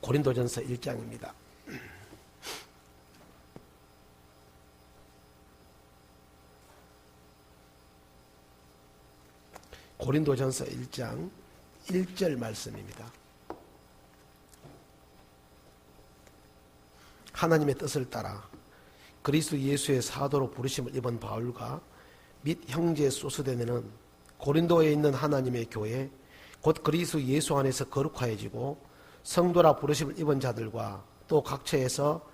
고린도전서 1장입니다. 고린도전서 1장 1절 말씀입니다. 하나님의 뜻을 따라 그리스도 예수의 사도로 부르심을 입은 바울과 및 형제 소스데네는 고린도에 있는 하나님의 교회 곧 그리스도 예수 안에서 거룩하여지고 성도라 부르심을 입은 자들과 또 각처에서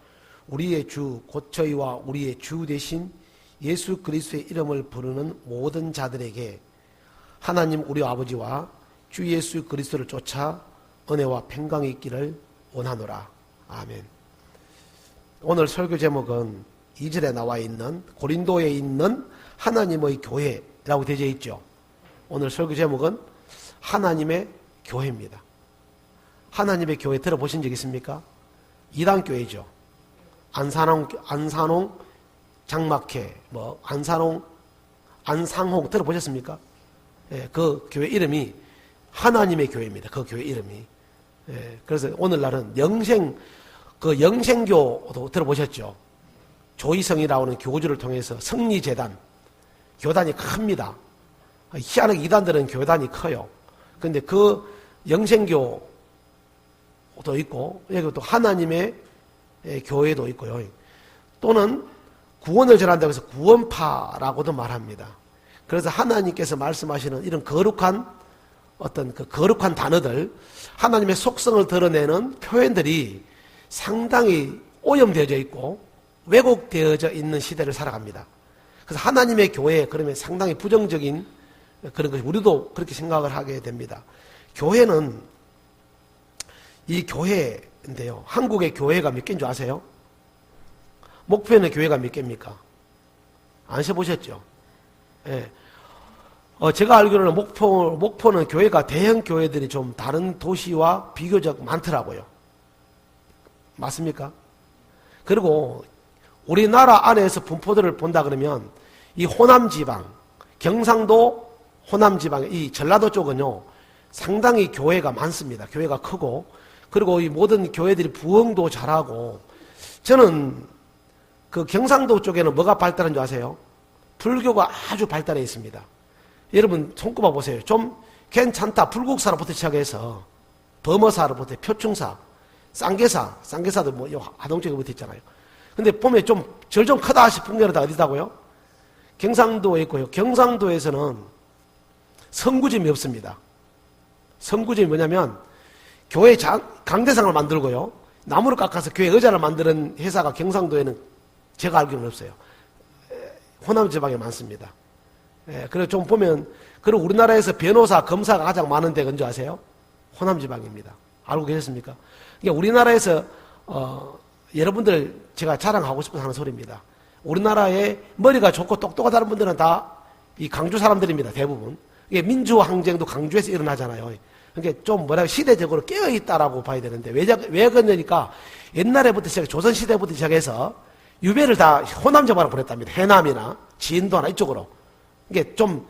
우리의 주 곧 저희와 우리의 주 대신 예수 그리스도의 이름을 부르는 모든 자들에게 하나님 우리 아버지와 주 예수 그리스도를 쫓아 은혜와 평강이 있기를 원하노라. 아멘. 오늘 설교 제목은 2절에 나와 있는 고린도에 있는 하나님의 교회라고 되어 있죠. 오늘 설교 제목은 하나님의 교회입니다. 하나님의 교회 들어보신 적 있습니까? 이단교회죠. 안산홍 장막회, 안상홍 들어보셨습니까? 예, 그 교회 이름이 하나님의 교회입니다. 그 교회 이름이. 예, 그래서 오늘날은 영생교도 들어보셨죠? 조이성이라고 하는 교주를 통해서 성리재단, 교단이 큽니다. 희한하게 이단들은 교단이 커요. 그런데 그 영생교도 있고, 여기 또 하나님의 교회도 있고요. 또는 구원을 전한다고 해서 구원파라고도 말합니다. 그래서 하나님께서 말씀하시는 이런 거룩한 단어들, 하나님의 속성을 드러내는 표현들이 상당히 오염되어져 있고 왜곡되어져 있는 시대를 살아갑니다. 그래서 하나님의 교회 그러면 상당히 부정적인 그런 것이 우리도 그렇게 생각을 하게 됩니다. 교회는 이 교회인데요. 한국의 교회가 몇 개인 줄 아세요? 목포에는 교회가 몇 개입니까? 안 세보셨죠? 예. 제가 알기로는 목포는 교회가 대형 교회들이 좀 다른 도시와 비교적 많더라고요. 맞습니까? 그리고 우리나라 안에서 분포들을 본다 그러면 이 호남지방, 경상도 호남지방, 이 전라도 쪽은요, 상당히 교회가 많습니다. 교회가 크고, 그리고 이 모든 교회들이 부흥도 잘하고, 저는 그 경상도 쪽에는 뭐가 발달한 줄 아세요? 불교가 아주 발달해 있습니다. 여러분 손꼽아 보세요. 좀 괜찮다. 불국사로부터 시작해서 범어사로부터 표충사, 쌍계사도 뭐 하동쪽에 붙어 있잖아요. 근데 보면 좀 절 좀 크다 싶은 게 어디다고요? 경상도에 있고요. 경상도에서는 성구점이 없습니다. 성구점이 뭐냐면 교회 강대상을 만들고요. 나무를 깎아서 교회 의자를 만드는 회사가 경상도에는 제가 알기로는 없어요. 호남 지방에 많습니다. 그래서 좀 보면, 그리고 우리나라에서 변호사, 검사가 가장 많은 데가 언제 아세요? 호남 지방입니다. 알고 계셨습니까? 그러니까 우리나라에서, 여러분들 제가 자랑하고 싶어서 하는 소리입니다. 우리나라에 머리가 좋고 똑똑하다는 분들은 다 이 강주 사람들입니다. 대부분. 이게 민주항쟁도 강주에서 일어나잖아요. 그러니까 좀 시대적으로 깨어있다라고 봐야 되는데, 왜 그러냐니까 옛날에부터 조선시대부터 시작해서 유배를 다 호남 지방으로 보냈답니다. 해남이나 진도나 이쪽으로. 이게 좀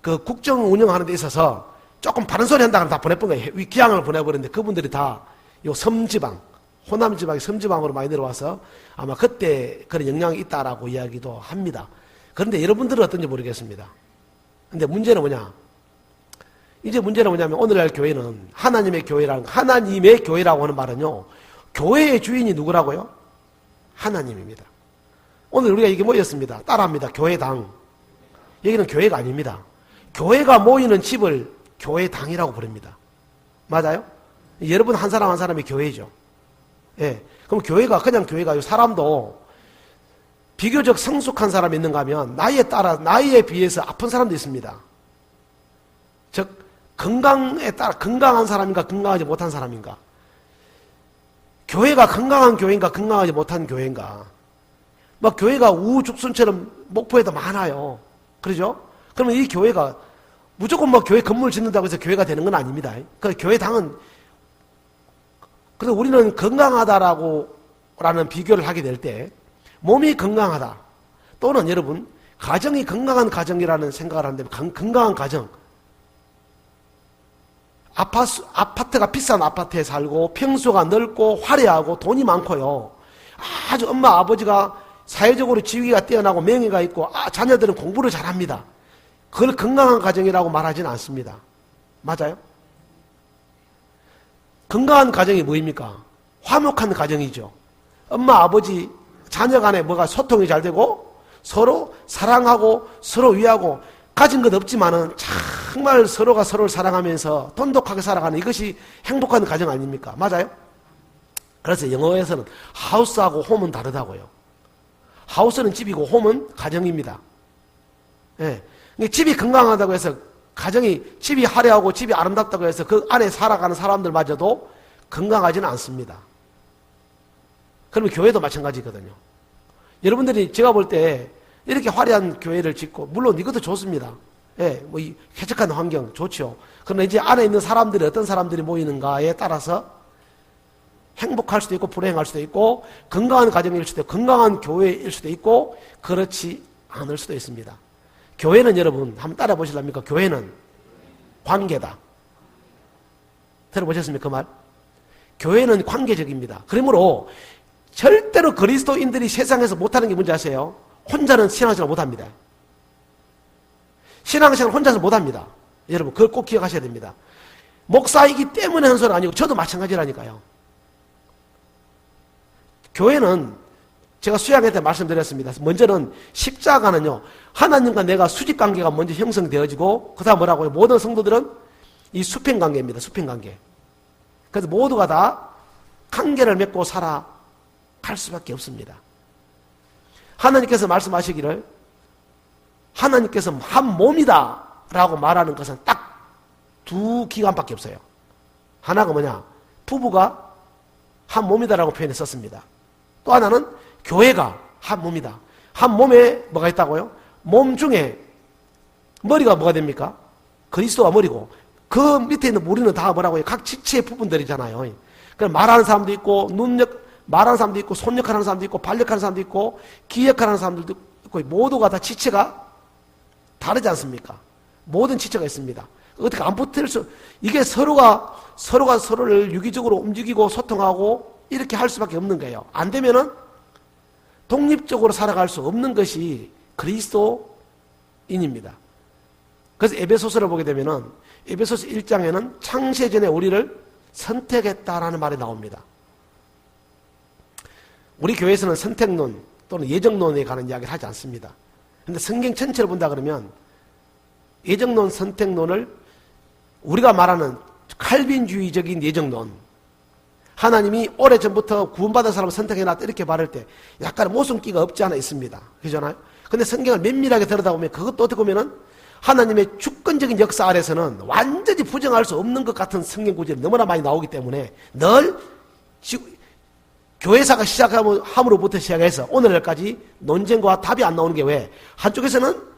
그 국정 운영하는 데 있어서 조금 바른 소리 한다고 다 보내본 거예요. 위기양을 보내버렸는데 그분들이 다 요 섬지방, 호남 지방이 섬지방으로 많이 내려와서 아마 그때 그런 영향이 있다라고 이야기도 합니다. 그런데 여러분들은 어떤지 모르겠습니다. 근데 문제는 뭐냐? 이제 문제는 뭐냐면 오늘날 교회는 하나님의 교회라고 하는 말은요, 교회의 주인이 누구라고요? 하나님입니다. 오늘 우리가 이게 모였습니다. 따라합니다. 교회당. 여기는 교회가 아닙니다. 교회가 모이는 집을 교회당이라고 부릅니다. 맞아요? 여러분 한 사람 한 사람이 교회죠. 예. 그럼 그냥 교회가 사람도 비교적 성숙한 사람이 있는가 하면 나이에 비해서 아픈 사람도 있습니다. 즉, 건강에 따라 건강한 사람인가 건강하지 못한 사람인가. 교회가 건강한 교회인가 건강하지 못한 교회인가. 교회가 우후죽순처럼 목포에도 많아요. 그러죠? 그러면 이 교회가 무조건 교회 건물 짓는다고 해서 교회가 되는 건 아닙니다. 그 교회당은, 그래서 우리는 건강하다라는 비교를 하게 될 때, 몸이 건강하다. 또는 여러분, 가정이 건강한 가정이라는 생각을 하는데, 건강한 가정. 아파트가 비싼 아파트에 살고 평수가 넓고 화려하고 돈이 많고요. 아주 엄마 아버지가 사회적으로 지위가 뛰어나고 명예가 있고 자녀들은 공부를 잘합니다. 그걸 건강한 가정이라고 말하지는 않습니다. 맞아요? 건강한 가정이 뭐입니까? 화목한 가정이죠. 엄마 아버지 자녀 간에 뭐가 소통이 잘 되고 서로 사랑하고 서로 위하고 가진 것 없지만은 정말 서로가 서로를 사랑하면서 돈독하게 살아가는 이것이 행복한 가정 아닙니까? 맞아요? 그래서 영어에서는 하우스하고 홈은 다르다고요. 하우스는 집이고 홈은 가정입니다. 예. 집이 건강하다고 해서 집이 화려하고 집이 아름답다고 해서 그 안에 살아가는 사람들마저도 건강하지는 않습니다. 그러면 교회도 마찬가지거든요. 여러분들이 제가 볼 때 이렇게 화려한 교회를 짓고 물론 이것도 좋습니다. 예, 뭐 이 쾌적한 환경 좋죠. 그러나 이제 안에 있는 사람들이 어떤 사람들이 모이는가에 따라서 행복할 수도 있고 불행할 수도 있고 건강한 가정일 수도 있고 건강한 교회일 수도 있고 그렇지 않을 수도 있습니다. 교회는 여러분 한번 따라 보실랍니까? 교회는 관계다. 들어보셨습니까? 그 말? 교회는 관계적입니다. 그러므로 절대로 그리스도인들이 세상에서 못하는 게 뭔지 아세요? 혼자는 신앙생활 못합니다. 신앙생활 혼자서 못합니다. 여러분 그걸 꼭 기억하셔야 됩니다. 목사이기 때문에 하는 소리 아니고 저도 마찬가지라니까요. 교회는 제가 수양회 때 말씀드렸습니다. 먼저는 십자가는요 하나님과 내가 수직관계가 먼저 형성되어지고 그 다음 뭐라고요? 모든 성도들은 이 수평관계입니다. 수평관계. 그래서 모두가 다 관계를 맺고 살아갈 수밖에 없습니다. 하나님께서 말씀하시기를 하나님께서 한 몸이다 라고 말하는 것은 딱 두 기관밖에 없어요. 하나가 뭐냐? 부부가 한 몸이다라고 표현했었습니다. 또 하나는 교회가 한 몸이다. 한 몸에 뭐가 있다고요? 몸 중에 머리가 뭐가 됩니까? 그리스도가 머리고 그 밑에 있는 우리는 다 뭐라고요? 각 지체의 부분들이잖아요. 그럼 말하는 사람도 있고 말하는 사람도 있고 손 역할하는 사람도 있고 발 역할하는 사람도 있고 귀 역할하는 사람들도 있고 모두가 다 지체가 다르지 않습니까? 모든 지체가 있습니다. 어떻게 안 붙을 이게 서로가 서로를 유기적으로 움직이고 소통하고 이렇게 할 수밖에 없는 거예요. 안 되면은 독립적으로 살아갈 수 없는 것이 그리스도인입니다. 그래서 에베소서를 보게 되면은 에베소서 1장에는 창세전에 우리를 선택했다라는 말이 나옵니다. 우리 교회에서는 선택론 또는 예정론에 관한 이야기를 하지 않습니다. 그런데 성경 전체를 본다 그러면 예정론, 선택론을 우리가 말하는 칼빈주의적인 예정론, 하나님이 오래전부터 구원받은 사람을 선택해놨다 이렇게 말할 때 약간 모순기가 없지 않아 있습니다. 그러잖아요. 근데 성경을 면밀하게 들여다보면 그것도 어떻게 보면은 하나님의 주권적인 역사 아래서는 완전히 부정할 수 없는 것 같은 성경 구절이 너무나 많이 나오기 때문에 늘 교회사가 시작함으로부터 시작해서 오늘날까지 논쟁과 답이 안 나오는 게 왜? 한쪽에서는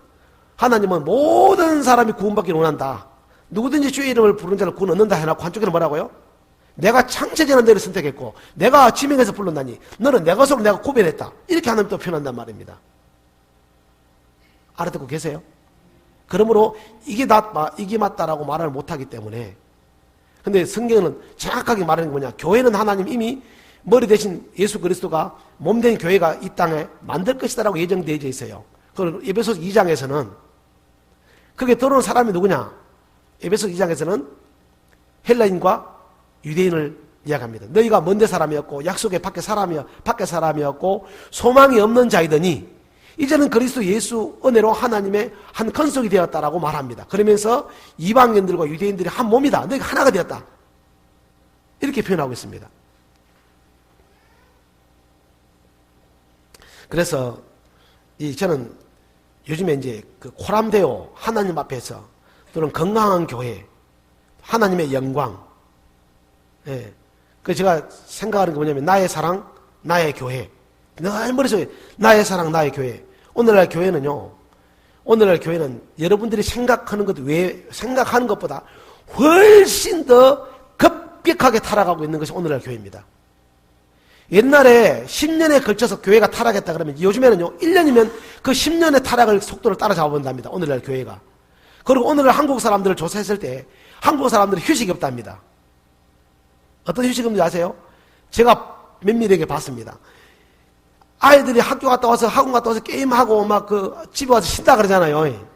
하나님은 모든 사람이 구원받기를 원한다. 누구든지 주의 이름을 부르는 자를 구원 얻는다 해놓고 한쪽에는 뭐라고요? 내가 창세전에 너를 선택했고 내가 지명해서 불렀나니 너는 내 것으로 내가 구별했다. 이렇게 하나님 또 표현한단 말입니다. 알아듣고 계세요? 그러므로 이게 맞다라고 말을 못하기 때문에 근데 성경은 정확하게 말하는 게 뭐냐? 교회는 하나님 이미 머리 대신 예수 그리스도가 몸된 교회가 이 땅에 만들 것이다라고 예정되어 있어요. 그리고 에베소서 2장에서는 그게 들어온 사람이 누구냐? 에베소서 2장에서는 헬라인과 유대인을 이야기합니다. 너희가 먼데 사람이었고 약속의 밖에 사람이었고 소망이 없는 자이더니 이제는 그리스도 예수 은혜로 하나님의 한 건속이 되었다라고 말합니다. 그러면서 이방인들과 유대인들이 한 몸이다. 너희가 하나가 되었다. 이렇게 표현하고 있습니다. 그래서 저는 요즘에 이제 그 코람데오 하나님 앞에서 또는 건강한 교회 하나님의 영광 예. 그 제가 생각하는 게 뭐냐면 나의 사랑 나의 교회 늘 머릿속에 나의 사랑 나의 교회 오늘날 교회는 여러분들이 생각하는 것보다 훨씬 더 급격하게 타락하고 있는 것이 오늘날 교회입니다. 옛날에 10년에 걸쳐서 교회가 타락했다 그러면 요즘에는요 1년이면 그 10년의 타락을 속도를 따라잡아본답니다. 오늘날 교회가. 그리고 오늘날 한국 사람들을 조사했을 때 한국 사람들은 휴식이 없답니다. 어떤 휴식이 없는지 아세요? 제가 면밀하게 봤습니다. 아이들이 학교 갔다 와서 학원 갔다 와서 게임하고 막 집에 와서 쉰다 그러잖아요.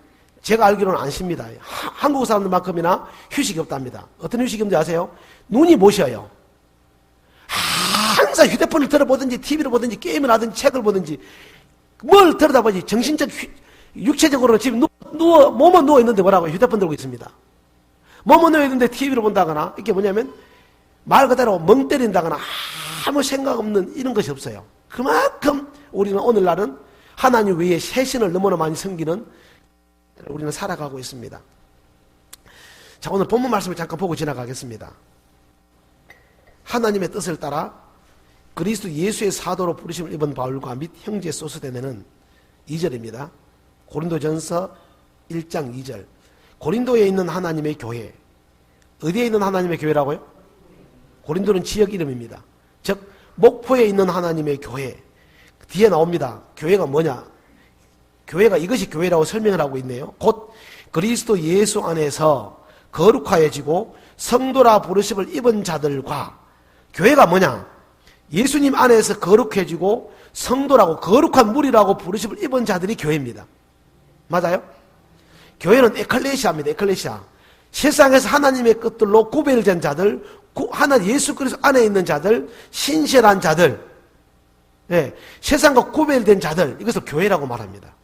제가 알기로는 안 쉽니다. 한국 사람들만큼이나 휴식이 없답니다. 어떤 휴식이 없는지 아세요? 눈이 못 쉬어요. 항상 휴대폰을 들어보든지 TV를 보든지 게임을 하든지 책을 보든지 뭘 들여다보지 정신적 육체적으로는 지금 몸은 누워있는데 뭐라고 휴대폰 들고 있습니다. 몸은 누워있는데 TV를 본다거나 이게 뭐냐면 말 그대로 멍 때린다거나 아무 생각 없는 이런 것이 없어요. 그만큼 우리는 오늘날은 하나님 외에 새 신을 너무나 많이 섬기는 우리는 살아가고 있습니다. 자, 오늘 본문 말씀을 잠깐 보고 지나가겠습니다. 하나님의 뜻을 따라 그리스도 예수의 사도로 부르심을 입은 바울과 및 형제 소스데네는 2절입니다. 고린도전서 1장 2절. 고린도에 있는 하나님의 교회. 어디에 있는 하나님의 교회라고요? 고린도는 지역 이름입니다. 즉 목포에 있는 하나님의 교회. 뒤에 나옵니다. 교회가 뭐냐? 교회가 이것이 교회라고 설명을 하고 있네요. 곧 그리스도 예수 안에서 거룩하여지고 성도라 부르심을 입은 자들과, 교회가 뭐냐? 예수님 안에서 거룩해지고 성도라고, 거룩한 무리라고 부르심을 입은 자들이 교회입니다. 맞아요? 교회는 에클레시아입니다. 에클레시아. 세상에서 하나님의 것들로 구별된 자들, 하나님 예수 그리스도 안에 있는 자들, 신실한 자들, 네, 세상과 구별된 자들, 이것을 교회라고 말합니다.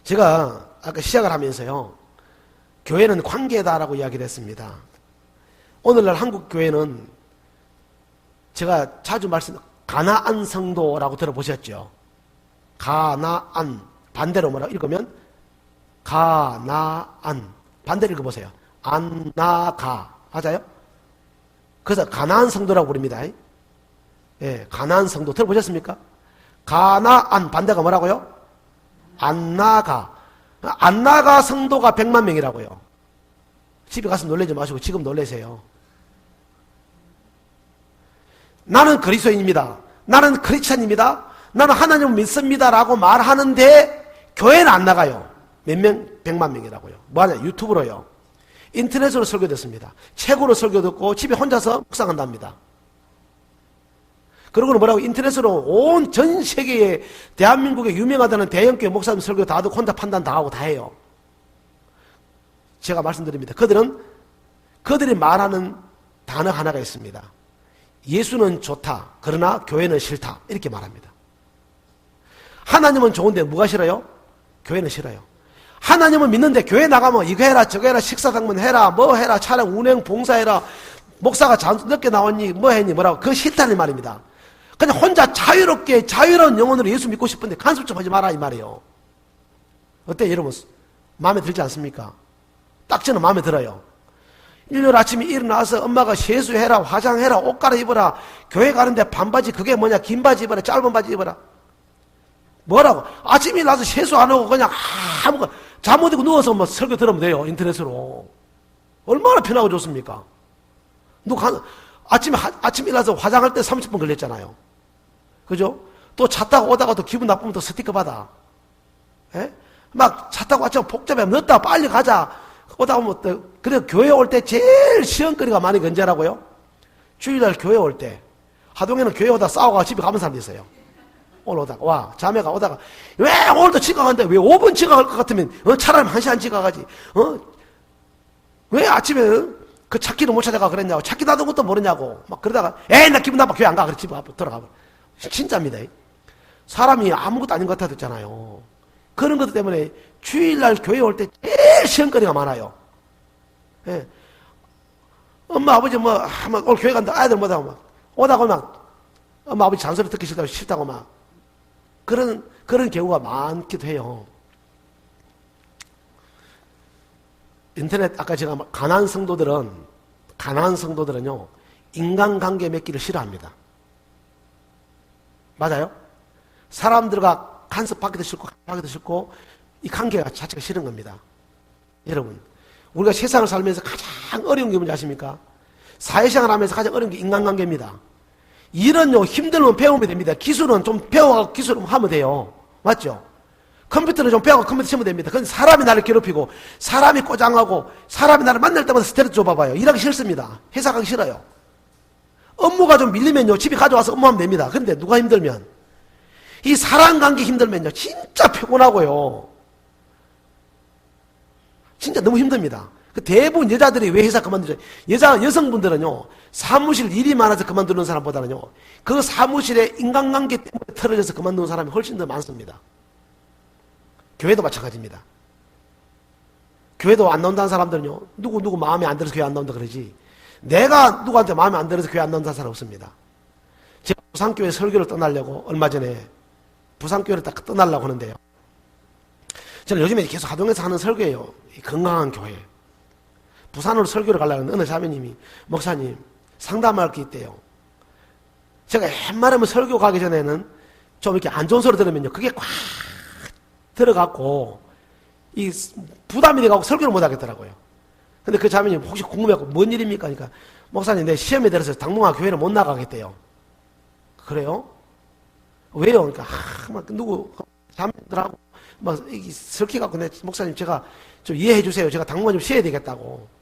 제가 아까 시작을 하면서요, 교회는 관계다라고 이야기를 했습니다. 오늘날 한국 교회는 제가 자주 가나안 성도라고 들어보셨죠? 가나안. 반대로 뭐라고 읽으면 가나안. 반대로 읽어보세요. 안나가. 맞아요? 그래서 가나안 성도라고 부릅니다. 예, 가나안 성도 들어보셨습니까? 가나안 반대가 뭐라고요? 안나가. 안나가 성도가 100만 명이라고요. 집에 가서 놀라지 마시고 지금 놀라세요. 나는 그리스도인입니다. 나는 크리스찬입니다. 나는 하나님을 믿습니다. 라고 말하는데 교회는 안 나가요. 몇 명? 100만 명이라고요. 뭐하냐? 유튜브로요. 인터넷으로 설교 듣습니다. 책으로 설교 듣고 집에 혼자서 묵상한답니다. 그러고는 뭐라고? 인터넷으로 온 전 세계에 대한민국에 유명하다는 대형교회 목사님 설교 다 듣고 혼자 판단 다 하고 다 해요. 제가 말씀드립니다. 그들이 말하는 단어 하나가 있습니다. 예수는 좋다. 그러나 교회는 싫다. 이렇게 말합니다. 하나님은 좋은데 뭐가 싫어요? 교회는 싫어요. 하나님은 믿는데 교회 나가면 이거 해라 저거 해라 식사당문 해라 뭐 해라 차량 운행 봉사해라 목사가 늦게 나왔니 뭐 했니 뭐라고 그거 싫다는 말입니다. 그냥 혼자 자유롭게 자유로운 영혼으로 예수 믿고 싶은데 간섭 좀 하지 마라 이 말이에요. 어때요 여러분? 마음에 들지 않습니까? 딱 저는 마음에 들어요. 일요일 아침에 일어나서 엄마가 세수해라 화장해라 옷 갈아입어라 교회 가는데 반바지 그게 뭐냐 긴 바지 입어라 짧은 바지 입어라 뭐라고? 아침에 일어나서 세수 안 하고 그냥 아무거나 잠 못 이고 누워서 뭐 설교 들으면 돼요 인터넷으로. 얼마나 편하고 좋습니까? 아침에 일어나서 화장할 때 30분 걸렸잖아요. 그죠? 또 차 타고 오다가 또 기분 나쁘면 또 스티커 받아. 예? 막 차 타고 아침에 복잡해 늦다 빨리 가자 오다 보면 또 그래 교회 올 때 제일 시험거리가 많이 언제라고요? 주일날 교회 올 때. 하동에는 교회 오다 싸워가 집에 가는 사람도 있어요. 오늘 오다가 와 자매가 오다가 왜 오늘도 지각한데 왜 5분 지각할 것 같으면 차라리 1시간 지각하지 왜 아침에 그 찾기를 못 찾아가 그랬냐고 찾기 나도 것도 모르냐고 막 그러다가 에이 나 기분 나빠 교회 안 가 그래 집에 들어가 진짜입니다. 사람이 아무것도 아닌 것 같았잖아요. 그런 것 때문에 주일날 교회 올 때 제일 시험거리가 많아요. 예. 엄마 아버지 뭐 오늘 교회 간다 아이들 뭐다고 막 오다가 막 엄마 아버지 잔소리 듣기 싫다고 막 그런 경우가 많기도 해요. 인터넷 아까 제가 가난한 성도들은요 인간관계 맺기를 싫어합니다. 맞아요? 사람들과 간섭받기도 싫고 하기도 싫고 이 관계가 자체가 싫은 겁니다. 여러분 우리가 세상을 살면서 가장 어려운 게 뭔지 아십니까? 사회생활 하면서 가장 어려운 게 인간관계입니다. 일은요 힘들면 배우면 됩니다. 기술은 좀 배워가고 기술을 하면 돼요. 맞죠? 컴퓨터를 좀 배우고 컴퓨터 치면 됩니다. 그건 사람이 나를 괴롭히고 사람이 꼬장하고 사람이 나를 만날 때마다 스트레스 줘봐봐요. 일하기 싫습니다. 회사 가기 싫어요. 업무가 좀 밀리면요 집에 가져와서 업무하면 됩니다. 근데 누가 힘들면 이 사람관계 힘들면요 진짜 피곤하고요. 진짜 너무 힘듭니다. 대부분 여자들이 왜 회사 그만두죠? 여성분들은요 사무실 일이 많아서 그만두는 사람보다는요 그 사무실에 인간관계 때문에 틀어져서 그만두는 사람이 훨씬 더 많습니다. 교회도 마찬가지입니다. 교회도 안 나온다는 사람들은요 누구 마음에 안 들어서 교회 안 나온다 그러지 내가 누구한테 마음에 안 들어서 교회 안 나온다는 사람 없습니다. 제가 부산교회 설교를 떠나려고 얼마 전에 부산교회를 딱 떠나려고 하는데요. 저는 요즘에 계속 하동에서 하는 설교예요. 건강한 교회. 부산으로 설교를 가려는 어느 자매님이 목사님 상담할 게 있대요. 제가 웬만하면 설교 가기 전에는 좀 이렇게 안 좋은 소리 들으면요 그게 꽉 들어갔고 이 부담이 돼가고 설교를 못 하겠더라고요. 근데 그 자매님 혹시 궁금해갖고 뭔 일입니까? 그러니까 목사님 내 시험에 들어서 당분간 교회를 못 나가겠대요. 그래요? 왜요? 그러니까 막 누구 자매들하고 막 설키갖고 목사님 제가 좀 이해해 주세요. 제가 당분간 좀 쉬어야 되겠다고.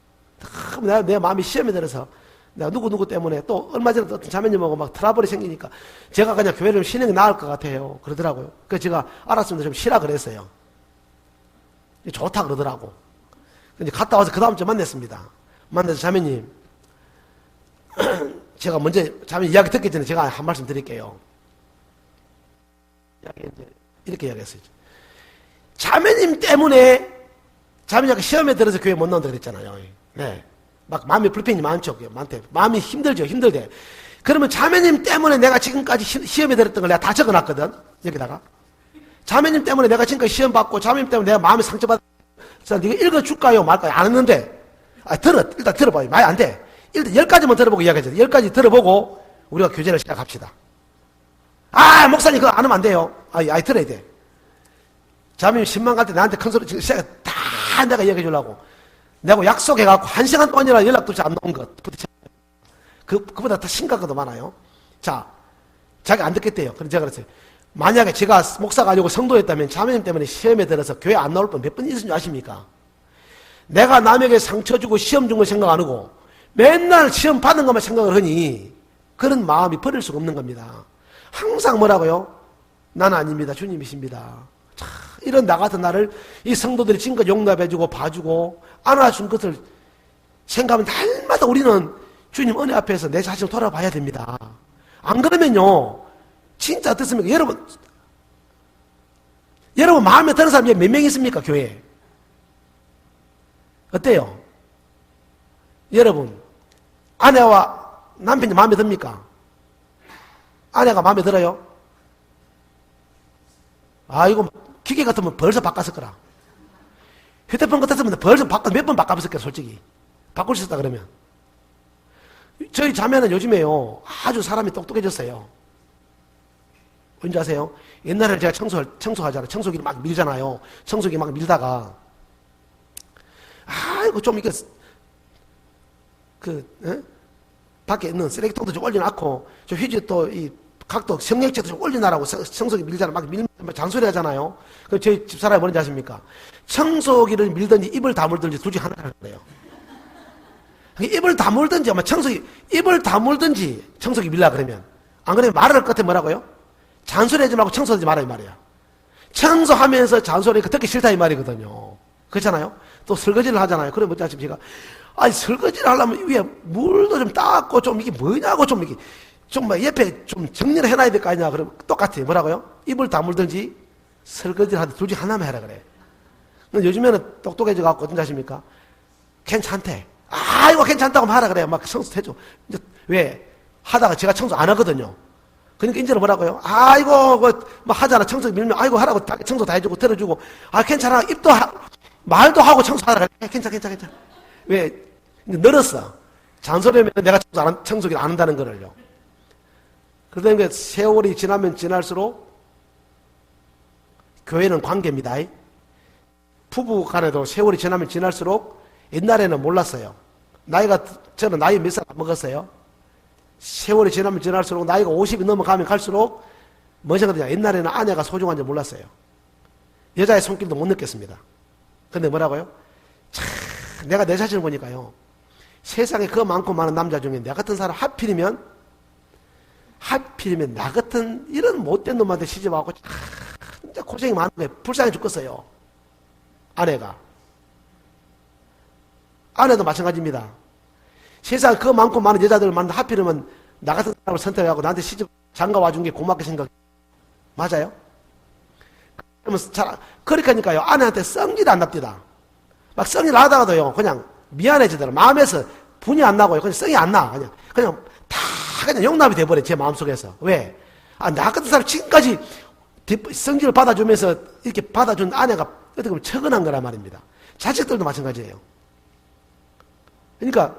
내 마음이 시험에 들어서 내가 누구 때문에 또 얼마 전에 어떤 자매님하고 막 트러블이 생기니까 제가 그냥 교회를 좀 쉬는 게 나을 것 같아요. 그러더라고요. 그래서 제가 알았습니다. 좀 쉬라 그랬어요. 좋다 그러더라고. 근데 갔다 와서 그 다음 주에 만났습니다. 만나서 자매님 제가 먼저 자매님 이야기 듣기 전에 제가 한 말씀 드릴게요. 이렇게 이야기했어요. 자매님 때문에 자매님이 시험에 들어서 교회 못 나온다 그랬잖아요. 네. 막 마음이 불편이 많죠. 마음이 힘들죠. 힘들대. 그러면 자매님 때문에 내가 지금까지 시험에 들었던 걸 내가 다 적어놨거든. 여기다가. 자매님 때문에 내가 지금까지 시험 받고 자매님 때문에 내가 마음이 상처받았어. 네가 읽어줄까요? 말까요? 안 했는데. 일단 들어봐요. 많이 안 돼. 일단 10가지만 들어보고 이야기하죠. 10가지 들어보고 우리가 교제를 시작합시다. 목사님 그거 안 하면 안 돼요. 들어야 돼. 자매님 신방 갈 때 나한테 큰 소리 지금 다 내가 이야기해 주려고. 내가 약속해갖고 1시간 동안이나 연락도 안 나온 것. 그보다 더 심각한 것도 많아요. 자, 자기가 안 듣겠대요. 그래서 제가 그랬어요. 만약에 제가 목사가 아니고 성도였다면 자매님 때문에 시험에 들어서 교회 안 나올 뻔 몇 번 있었는지 아십니까? 내가 남에게 상처 주고 시험 준 거 생각 안 하고 맨날 시험 받는 것만 생각을 하니 그런 마음이 버릴 수가 없는 겁니다. 항상 뭐라고요? 나는 아닙니다. 주님이십니다. 자, 이런 나 같은 나를 이 성도들이 지금껏 용납해주고 봐주고 안아준 것을 생각하면 날마다 우리는 주님 은혜 앞에서 내 자신을 돌아봐야 됩니다. 안 그러면요 진짜 어떻습니까? 여러분 마음에 드는 사람이 몇 명 있습니까? 교회에 어때요? 여러분 아내와 남편이 마음에 듭니까? 아내가 마음에 들어요? 이거 기계 같으면 벌써 바꿨을 거라. 휴대폰 같았으면 벌써 몇 번 바꿔봤을 거야, 솔직히. 바꿀 수 있다, 그러면. 저희 자매는 요즘에요, 아주 사람이 똑똑해졌어요. 뭔지 아세요? 옛날에 제가 청소하잖아요. 청소기를 막 밀잖아요. 청소기 막 밀다가, 이거 좀 이렇게, 밖에 있는 쓰레기통도 좀 올려놓고, 저 휴지 또 각도 성형체도 좀 올려놔라고 청소기 밀잖아. 막 밀면 잔소리 하잖아요. 그 저희 집사람이 뭐는지 아십니까? 청소기를 밀든지 입을 다물든지 둘 중에 하나를 그래요. 입을 다물든지 입을 다물든지 청소기 밀라 그러면 안 그러면 말을 할 것 같아 뭐라고요? 잔소리하지 말고 청소하지 말아 이 말이야. 청소하면서 잔소리가 듣기 싫다 이 말이거든요. 그렇잖아요? 또 설거지를 하잖아요. 그러면 뭐지 제가 설거지를 하려면 위에 물도 좀 닦고 좀 이게 뭐냐고 좀 이게 좀 옆에 좀 정리를 해놔야 될 거 아니냐. 그러면 똑같아요. 뭐라고요? 입을 다물든지 설거지를 하든지 둘 중에 하나만 해라 그래. 근데 요즘에는 똑똑해져갖고 어떤 자십니까? 괜찮대. 이거 괜찮다고 하라 그래요. 막 청소해줘. 왜? 하다가 제가 청소 안 하거든요. 그러니까 이제는 뭐라고요? 이거 막 하잖아. 청소 밀면 하라고 청소 다 해주고 들어주고 괜찮아. 말도 하고 청소하라 그래. 괜찮아. 왜? 늘었어. 잔소리하면 내가 청소기를 안 한다는 거를요. 그러니까 세월이 지나면 지날수록 교회는 관계입니다. 부부 간에도 세월이 지나면 지날수록 옛날에는 몰랐어요. 저는 나이 몇 살 먹었어요. 세월이 지나면 지날수록 나이가 50이 넘어가면 갈수록 뭔 생각이냐. 옛날에는 아내가 소중한지 몰랐어요. 여자의 손길도 못 느꼈습니다. 근데 뭐라고요? 참, 내가 내 자신을 보니까요. 세상에 그 많고 많은 남자 중에 나 같은 사람 하필이면 나 같은 이런 못된 놈한테 시집와서 진짜 고생이 많은 거예요. 불쌍해 죽겠어요. 아내도 마찬가지입니다. 세상에 그 많고 많은 여자들을 만나 하필이면 나 같은 사람을 선택하고 나한테 시집 장가 와준 게 고맙게 생각해요. 맞아요? 그렇게 하니까요. 아내한테 썩질 안 납디다. 막 썩질 하다가도요. 그냥 미안해지더라. 마음에서 분이 안 나고요. 그냥 썩이 안 나. 그냥 다 그냥 용납이 돼버려. 제 마음속에서. 왜? 나 같은 사람 지금까지 성질을 받아주면서 이렇게 받아준 아내가 어떻게 보면 처근한 거란 말입니다. 자식들도 마찬가지예요. 그러니까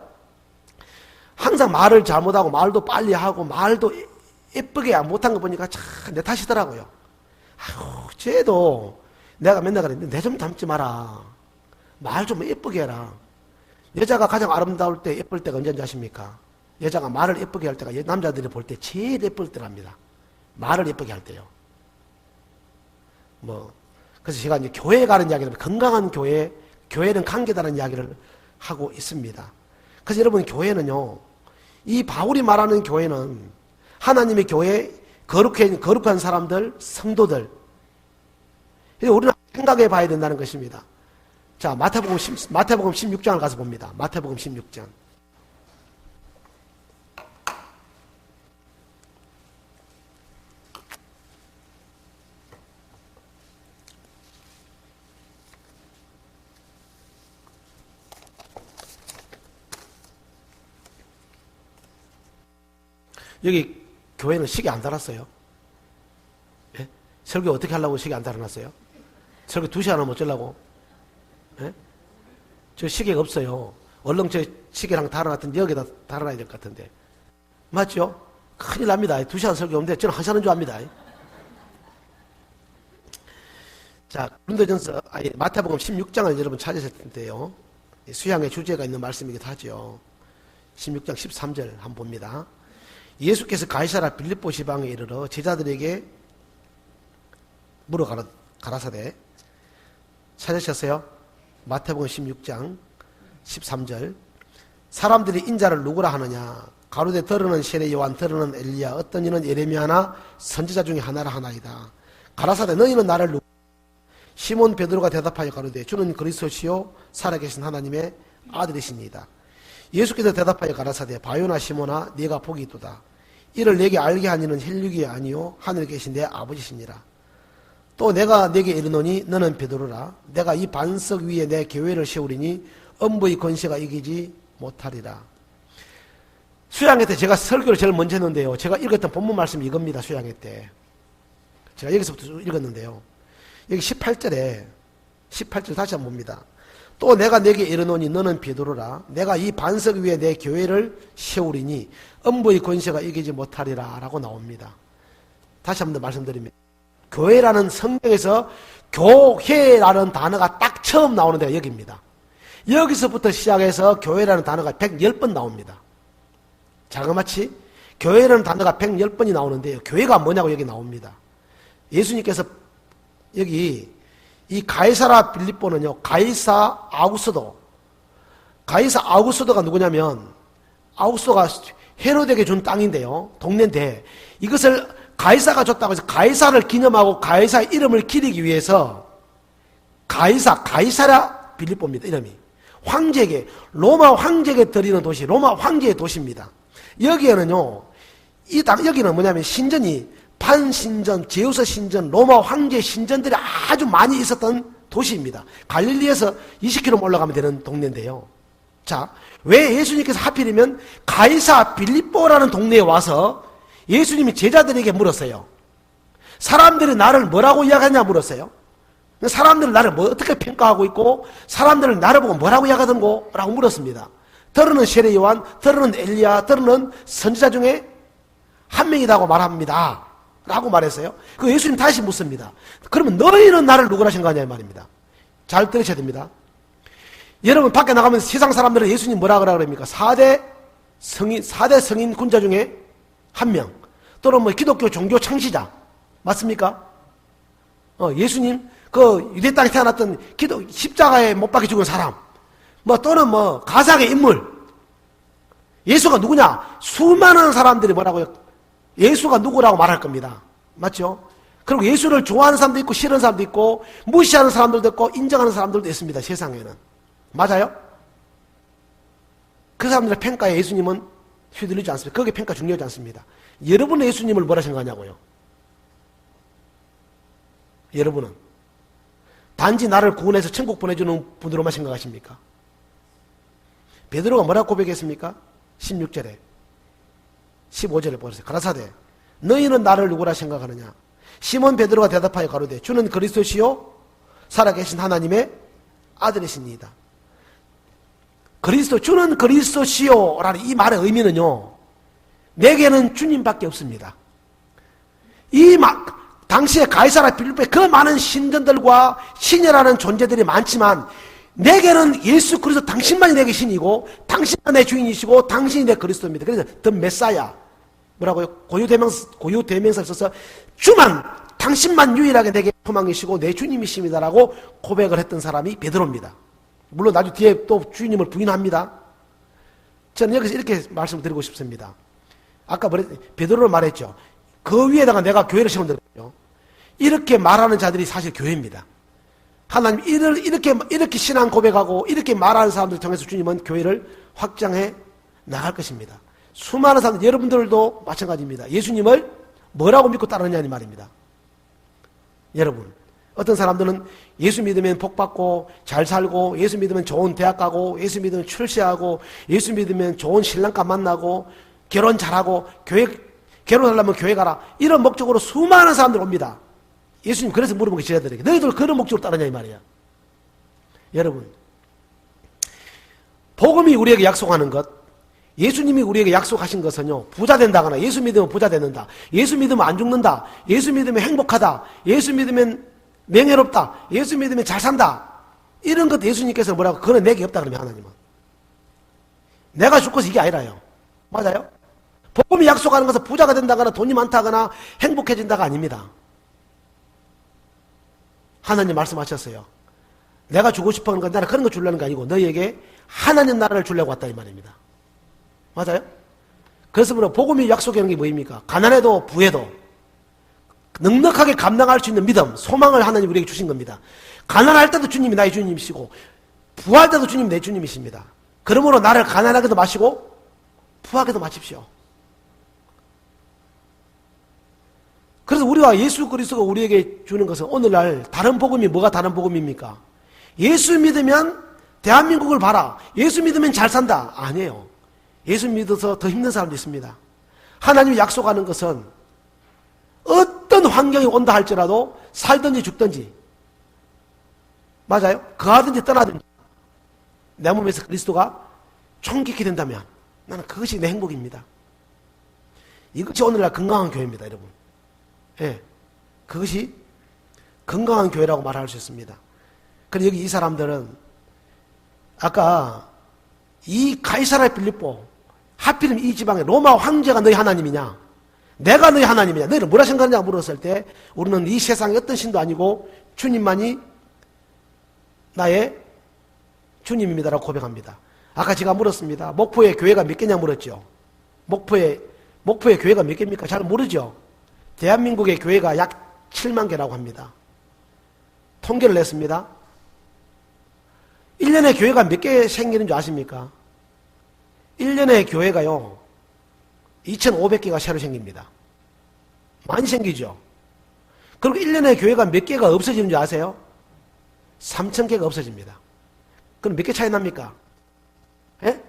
항상 말을 잘못하고 말도 빨리 하고 말도 예쁘게 못한 거 보니까 참 내 탓이더라고요. 아유, 쟤도 내가 맨날 그랬는데 내 좀 닮지 마라. 말 좀 예쁘게 해라. 여자가 가장 아름다울 때 예쁠 때가 언제인지 아십니까? 여자가 말을 예쁘게 할 때가 남자들이 볼 때 제일 예쁠 때랍니다. 말을 예쁘게 할 때요. 그래서 제가 이제 교회에 가는 이야기를 건강한 교회는 관계다는 이야기를 하고 있습니다. 그래서 여러분 교회는요, 이 바울이 말하는 교회는 하나님의 교회, 거룩한 사람들, 성도들. 우리는 생각해 봐야 된다는 것입니다. 자, 마태복음 16장을 가서 봅니다. 마태복음 16장. 여기 교회는 시계 안 달았어요. 예? 설교 어떻게 하려고 시계 안 달아놨어요? 설교 2시간 하면 어쩌려고? 예? 저 시계가 없어요. 얼른 저 시계랑 달아놨던데 여기다 달아놔야 될 것 같은데. 맞죠? 큰일 납니다. 2시간 설교 없는데 저는 1시간 하는 줄 압니다. 자, 고린도전서, 마태복음 16장을 여러분 찾으실 텐데요. 수양의 주제가 있는 말씀이기도 하죠. 16장 13절 한번 봅니다. 예수께서 가이사라 빌립보 지방에 이르러 제자들에게 물어 가라사대. 찾으셨어요? 마태복음 16장 13절. 사람들이 인자를 누구라 하느냐? 가로되 들으는 세례 요한, 들으는 엘리야, 어떤 이는 예레미야나 선지자 중에 하나라 하나이다. 가라사대 너희는 나를 누구라? 시몬 베드로가 대답하여 가로되 주는 그리스도시요 살아계신 하나님의 아들이시니이다. 예수께서 대답하여 가라사대 바요나 시몬아 네가 복이 있도다. 이를 내게 알게 하니는 혈육이 아니요 하늘에 계신 내 아버지시니라. 또 내가 내게 이르노니 너는 베드로라. 내가 이 반석 위에 내 교회를 세우리니 엄부의 권세가 이기지 못하리라. 수양회 때 제가 설교를 제일 먼저 했는데요. 제가 읽었던 본문 말씀이 이겁니다. 수양회 때. 제가 여기서부터 읽었는데요. 여기 18절 다시 한번 봅니다. 또 내가 내게 이르노니 너는 베드로라. 내가 이 반석 위에 내 교회를 세우리니 엄부의 권세가 이기지 못하리라 라고 나옵니다. 다시 한번 더 말씀드립니다. 교회라는 성경에서 교회라는 단어가 딱 처음 나오는 데가 여기입니다. 여기서부터 시작해서 교회라는 단어가 110번 나옵니다. 자그마치 교회라는 단어가 110번이 나오는데요. 교회가 뭐냐고 여기 나옵니다. 예수님께서 여기 이 가이사라 빌립보는요, 가이사 아우구스도가 누구냐면, 아우구스도가 헤로데에게 준 땅인데요, 동네인데, 이것을 가이사가 줬다고 해서 가이사를 기념하고 가이사 이름을 기리기 위해서, 가이사라 빌립보입니다, 이름이. 황제에게, 로마 황제에게 드리는 도시, 로마 황제의 도시입니다. 여기에는요, 여기는 뭐냐면 신전이 판신전, 제우스 신전, 로마 황제 신전들이 아주 많이 있었던 도시입니다. 갈릴리에서 20km 올라가면 되는 동네인데요. 자, 왜 예수님께서 하필이면 가이사 빌립보라는 동네에 와서 예수님이 제자들에게 물었어요. 사람들이 나를 뭐라고 이야기하냐 물었어요. 사람들은 나를 어떻게 평가하고 있고 사람들은 나를 보고 뭐라고 이야기하던고? 라고 물었습니다. 들으는 세례 요한, 들으는 엘리야, 들으는 선지자 중에 한 명이라고 말합니다. 라고 말했어요. 그 예수님 다시 묻습니다. 그러면 너희는 나를 누구라 생각하냐 이 말입니다. 잘 들으셔야 됩니다. 여러분 밖에 나가면 세상 사람들은 예수님 뭐라 그럽니까? 4대 성인 군자 중에 한 명. 또는 기독교 종교 창시자. 맞습니까? 예수님 그 유대 땅에 태어났던 십자가에 못 박혀 죽은 사람, 또는 가상의 인물. 예수가 누구냐? 수많은 사람들이 뭐라고요? 예수가 누구라고 말할 겁니다. 맞죠? 그리고 예수를 좋아하는 사람도 있고 싫어하는 사람도 있고 무시하는 사람들도 있고 인정하는 사람들도 있습니다. 세상에는. 맞아요? 그 사람들의 평가에 예수님은 휘둘리지 않습니다. 거기에 평가 중요하지 않습니다. 여러분은 예수님을 뭐라 생각하냐고요? 여러분은 단지 나를 구원해서 천국 보내주는 분으로만 생각하십니까? 베드로가 뭐라고 고백했습니까? 16절에 15절에 보세요. 가라사대 너희는 나를 누구라 생각하느냐? 시몬 베드로가 대답하여 가로되 주는 그리스도시요 살아계신 하나님의 아들이시니이다. 주는 그리스도시요 라는 이 말의 의미는요, 내게는 주님밖에 없습니다. 당시에 가이사라 빌립보에 그 많은 신전들과 신이라는 존재들이 많지만 내게는 예수 그리스도 당신만이 내게 신이고 당신만 내 주인이시고 당신이 내 그리스도입니다. 그래서 더 메사야 뭐라고요? 고유대명사를 써서 주만 당신만 유일하게 내게 소망이시고 내 주님이십니다라고 고백을 했던 사람이 베드로입니다. 물론 나중에 뒤에 또 주님을 부인합니다. 저는 여기서 이렇게 말씀을 드리고 싶습니다. 아까 베드로를 말했죠. 그 위에다가 내가 교회를 세운다고요. 이렇게 말하는 자들이 사실 교회입니다. 하나님 이렇게 신앙 고백하고 이렇게 말하는 사람들 통해서 주님은 교회를 확장해 나갈 것입니다. 수많은 사람들, 여러분들도 마찬가지입니다. 예수님을 뭐라고 믿고 따르느냐는 말입니다. 여러분, 어떤 사람들은 예수 믿으면 복 받고 잘 살고 예수 믿으면 좋은 대학 가고 예수 믿으면 출세하고 예수 믿으면 좋은 신랑감 만나고 결혼 잘하고 결혼하려면 교회 가라, 이런 목적으로 수많은 사람들 옵니다. 예수님 그래서 물어본 게 제자들에게 너희들 그런 목적으로 따르냐 이 말이야. 여러분, 복음이 우리에게 약속하는 것, 예수님이 우리에게 약속하신 것은요, 부자 된다거나 예수 믿으면 부자 된다, 예수 믿으면 안 죽는다, 예수 믿으면 행복하다, 예수 믿으면 명예롭다, 예수 믿으면 잘 산다, 이런 것 예수님께서 뭐라고 그건 내게 없다 그러면 하나님은 내가 죽고서 이게 아니라요. 맞아요? 복음이 약속하는 것은 부자가 된다거나 돈이 많다거나 행복해진다가 아닙니다. 하나님 말씀하셨어요. 내가 주고 싶어 하는 건 나는 그런 거 주려는 게 아니고 너희에게 하나님 나라를 주려고 왔다 이 말입니다. 맞아요? 그래서 복음이 약속하는 게 뭐입니까? 가난해도 부해도 넉넉하게 감당할 수 있는 믿음, 소망을 하나님 우리에게 주신 겁니다. 가난할 때도 주님이 나의 주님이시고 부할 때도 주님이 내 주님이십니다. 그러므로 나를 가난하게도 마시고 부하게도 마십시오. 그래서 우리와 예수 그리스도가 우리에게 주는 것은 오늘날 다른 복음이 뭐가 다른 복음입니까? 예수 믿으면 대한민국을 봐라, 예수 믿으면 잘 산다, 아니에요. 예수 믿어서 더 힘든 사람도 있습니다. 하나님이 약속하는 것은 어떤 환경이 온다 할지라도 살든지 죽든지, 맞아요? 거하든지 떠나든지 내 몸에서 그리스도가 총깃게 된다면 나는 그것이 내 행복입니다. 이것이 오늘날 건강한 교회입니다, 여러분. 예, 그것이 건강한 교회라고 말할 수 있습니다. 그런데 여기 이 사람들은 아까 이 가이사라 빌립보, 하필이면 이 지방에 로마 황제가 너희 하나님이냐, 내가 너희 하나님이냐, 너희는 뭐라 생각하냐 물었을 때 우리는 이 세상에 어떤 신도 아니고 주님만이 나의 주님입니다라고 고백합니다. 아까 제가 물었습니다. 목포에 교회가 몇 개냐 물었죠. 목포에 교회가 몇 개입니까? 잘 모르죠. 대한민국의 교회가 약 7만 개라고 합니다. 통계를 냈습니다. 1년에 교회가 몇 개 생기는 줄 아십니까? 1년에 교회가요 2,500개가 새로 생깁니다. 많이 생기죠. 그리고 1년에 교회가 몇 개가 없어지는 줄 아세요? 3,000개가 없어집니다. 그럼 몇 개 차이 납니까? 예?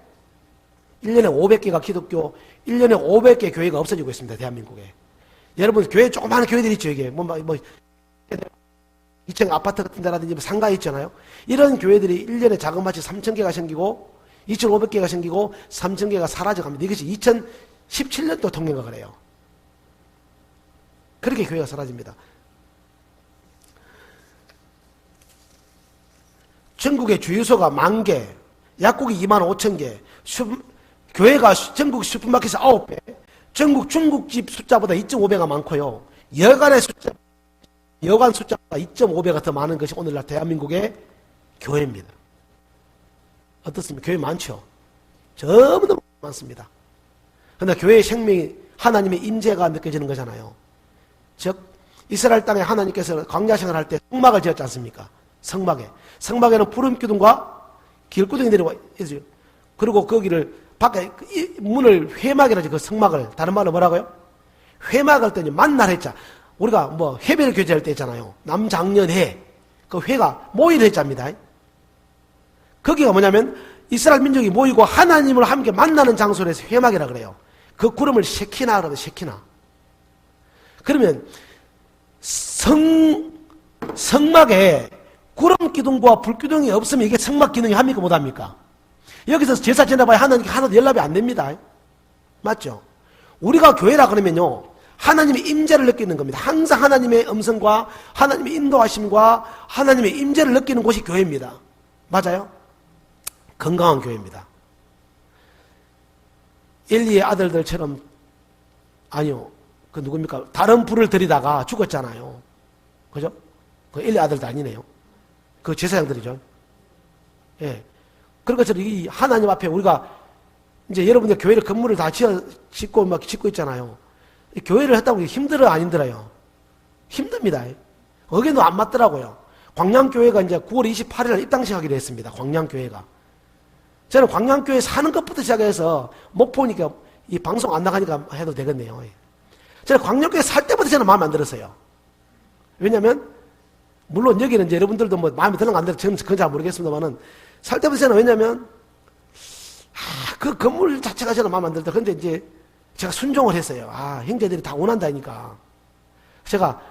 1년에 500개가 기독교, 1년에 500개 교회가 없어지고 있습니다. 대한민국에. 여러분, 교회 조그마한 교회들 있죠, 이게. 2층 아파트 같은 데라든지 상가 있잖아요. 이런 교회들이 1년에 자그마치 3,000개가 생기고 2,500개가 생기고 3,000개가 사라져갑니다. 이것이 2017년도 통계가 그래요. 그렇게 교회가 사라집니다. 전국의 주유소가 10,000개, 약국이 25,000개, 교회가 전국 슈퍼마켓이 9배, 전국 중국집 숫자보다 2.5배가 많고요. 여간의 숫자 여관 숫자가 2.5배가 더 많은 것이 오늘날 대한민국의 교회입니다. 어떻습니까? 교회 많죠? 너무너무 많습니다. 그러나 교회의 생명이 하나님의 임재가 느껴지는 거잖아요. 즉 이스라엘 땅에 하나님께서 광야 생활할 때 성막을 지었지 않습니까? 성막에는 푸른 기둥과 길구덩이 내려와 있어요. 그리고 거기를 밖에 문을 회막이라지, 그 성막을 다른 말로 뭐라고요? 회막할 때 만날 했자. 우리가 뭐 회별 교제할 때 있잖아요. 남작년회 그 회가 모일 했자입니다. 거기가 뭐냐면 이스라엘 민족이 모이고 하나님을 함께 만나는 장소로 해서 회막이라 그래요. 그 구름을 셰키나 그러거든. 셰키나. 그러면 성막에 구름 기둥과 불 기둥이 없으면 이게 성막 기능이 합니까 못합니까? 여기서 제사 지내봐야 하나님께 하나도 연락이 안 됩니다. 맞죠? 우리가 교회라 그러면요 하나님의 임재를 느끼는 겁니다. 항상 하나님의 음성과 하나님의 인도하심과 하나님의 임재를 느끼는 곳이 교회입니다. 맞아요? 건강한 교회입니다. 엘리의 아들들처럼, 아니요, 그 누굽니까? 다른 불을 들이다가 죽었잖아요. 그죠? 그 엘리 아들도 아니네요. 그 제사장들이죠. 예. 그런 것처럼 이 하나님 앞에 우리가 이제 여러분들 교회를 건물을 다 짓고 막 짓고 있잖아요. 교회를 했다고 힘들어요, 안 힘들어요? 힘듭니다. 의견도 안 맞더라고요. 광양교회가 이제 9월 28일 입당식 하기로 했습니다. 광양교회가. 저는 광양교회 사는 것부터 시작해서 목포니까 이 방송 안 나가니까 해도 되겠네요. 저는 광양교회 살 때부터 저는 마음에 안 들었어요. 왜냐면, 물론 여기는 이제 여러분들도 뭐 마음에 들는 거 안 들어, 저는 그건 잘 모르겠습니다만은, 살 때부터 저는 왜냐면, 그 건물 자체가 저는 마음에 안 들었다. 근데 이제 제가 순종을 했어요. 형제들이 다 원한다니까. 제가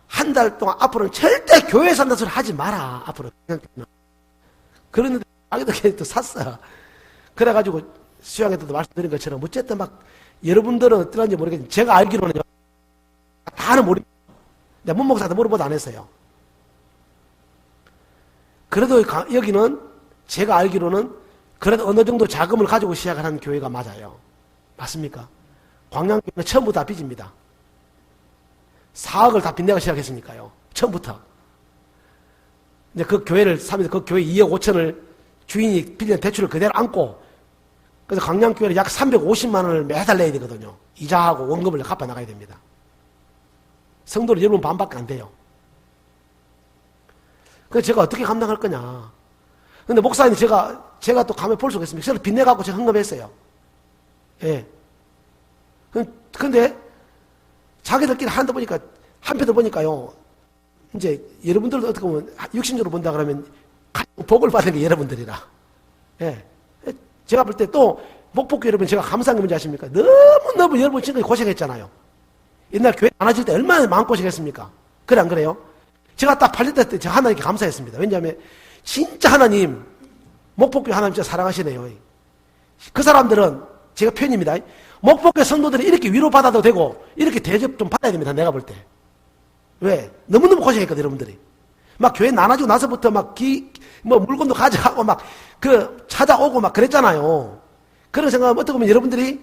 한 달 동안 앞으로는 절대 교회에 산다는 소리 하지 마라. 앞으로. 그런데 자기도 샀어. 그래가지고 수양회 때도 말씀드린 것처럼 어쨌든 막 여러분들은 어떠한지 모르겠지만 제가 알기로는요. 다는 모릅니다. 내가 문 목사한테 물어보도 안 했어요. 그래도 여기는 제가 알기로는 그래도 어느 정도 자금을 가지고 시작을 한 교회가 맞아요. 맞습니까? 광양교회는 처음부터 다 빚입니다. 4억을 다 빚내가 시작했으니까요. 처음부터. 이제 그 교회를 사면서 그 교회 2억 5천을 주인이 빌린 대출을 그대로 안고, 그래서 광양교회는 약 350만 원을 매달 내야 되거든요. 이자하고 원금을 갚아 나가야 됩니다. 성도는 여러분 반밖에 안 돼요. 그래서 제가 어떻게 감당할 거냐. 근데 목사님 제가 또 가면 볼 수가 있습니다. 저는 빚내갖고 제가 헌금했어요. 예. 근데 자기들끼리 한다 보니까, 한편으로 보니까요, 이제 여러분들도 어떻게 보면 육신적으로 본다 그러면 복을 받은 게 여러분들이라. 예. 제가 볼 때 또 목복교 여러분 제가 감사한 게 뭔지 아십니까? 너무너무 여러분 지금까지 고생했잖아요. 옛날 교회 안 하실 때 얼마나 마음고생했습니까? 그래 안 그래요? 제가 딱 8년 때 제가 하나님께 감사했습니다. 왜냐하면 진짜 하나님, 목복교 하나님 진짜 사랑하시네요. 그 사람들은 제가 편입니다. 목복교 성도들이 이렇게 위로받아도 되고 이렇게 대접 좀 받아야 됩니다. 내가 볼 때. 왜? 너무너무 고생했거든 여러분들이. 막 교회 나눠주고 나서부터 막 물건도 가져가고 막 찾아오고 막 그랬잖아요. 그런 생각하면 어떻게 보면 여러분들이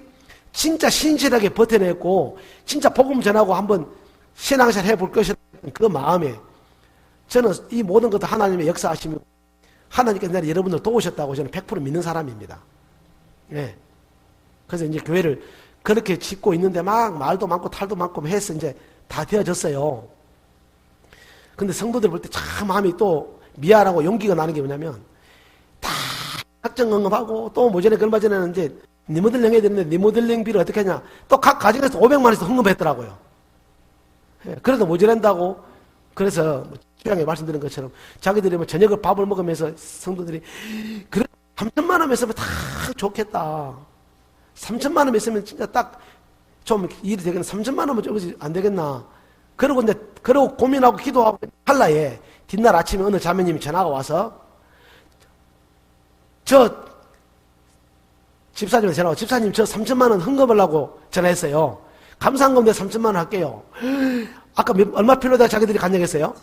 진짜 신실하게 버텨냈고 진짜 복음 전하고 한번 신앙생활 해볼 것이라는 그 마음에 저는 이 모든 것도 하나님의 역사하심이고 하나님께서 내가 여러분을 도우셨다고 저는 100% 믿는 사람입니다. 예. 그래서 이제 교회를 그렇게 짓고 있는데 막 말도 많고 탈도 많고 해서 이제 다 되어졌어요. 근데 성도들 볼 때 참 마음이 또 미안하고 용기가 나는 게 뭐냐면 다 작정언급하고 또 모전에 얼마 전에는 이제 리모델링 해야 되는데 리모델링비를 어떻게 하냐 또 각 가정에서 500만 원씩 헌금했더라고요. 예, 그래도 모자란다고 그래서 주양에 말씀드린 것처럼 자기들이 뭐 저녁을 밥을 먹으면서 성도들이 그래 3천만 원 있으면 다 좋겠다. 3천만 원 있으면 진짜 딱 좀 일이 되겠나. 3천만 원은 좀 안 되겠나. 그러고 고민하고 기도하고 할라에 뒷날 아침에 어느 자매님이 전화가 와서 집사님한테 전화가 집사님 저 3천만 원 헌금하려고 전화했어요. 감사한금 내가 3천만 원 할게요. 아까 얼마 필요하다고 자기들이 간증했어요?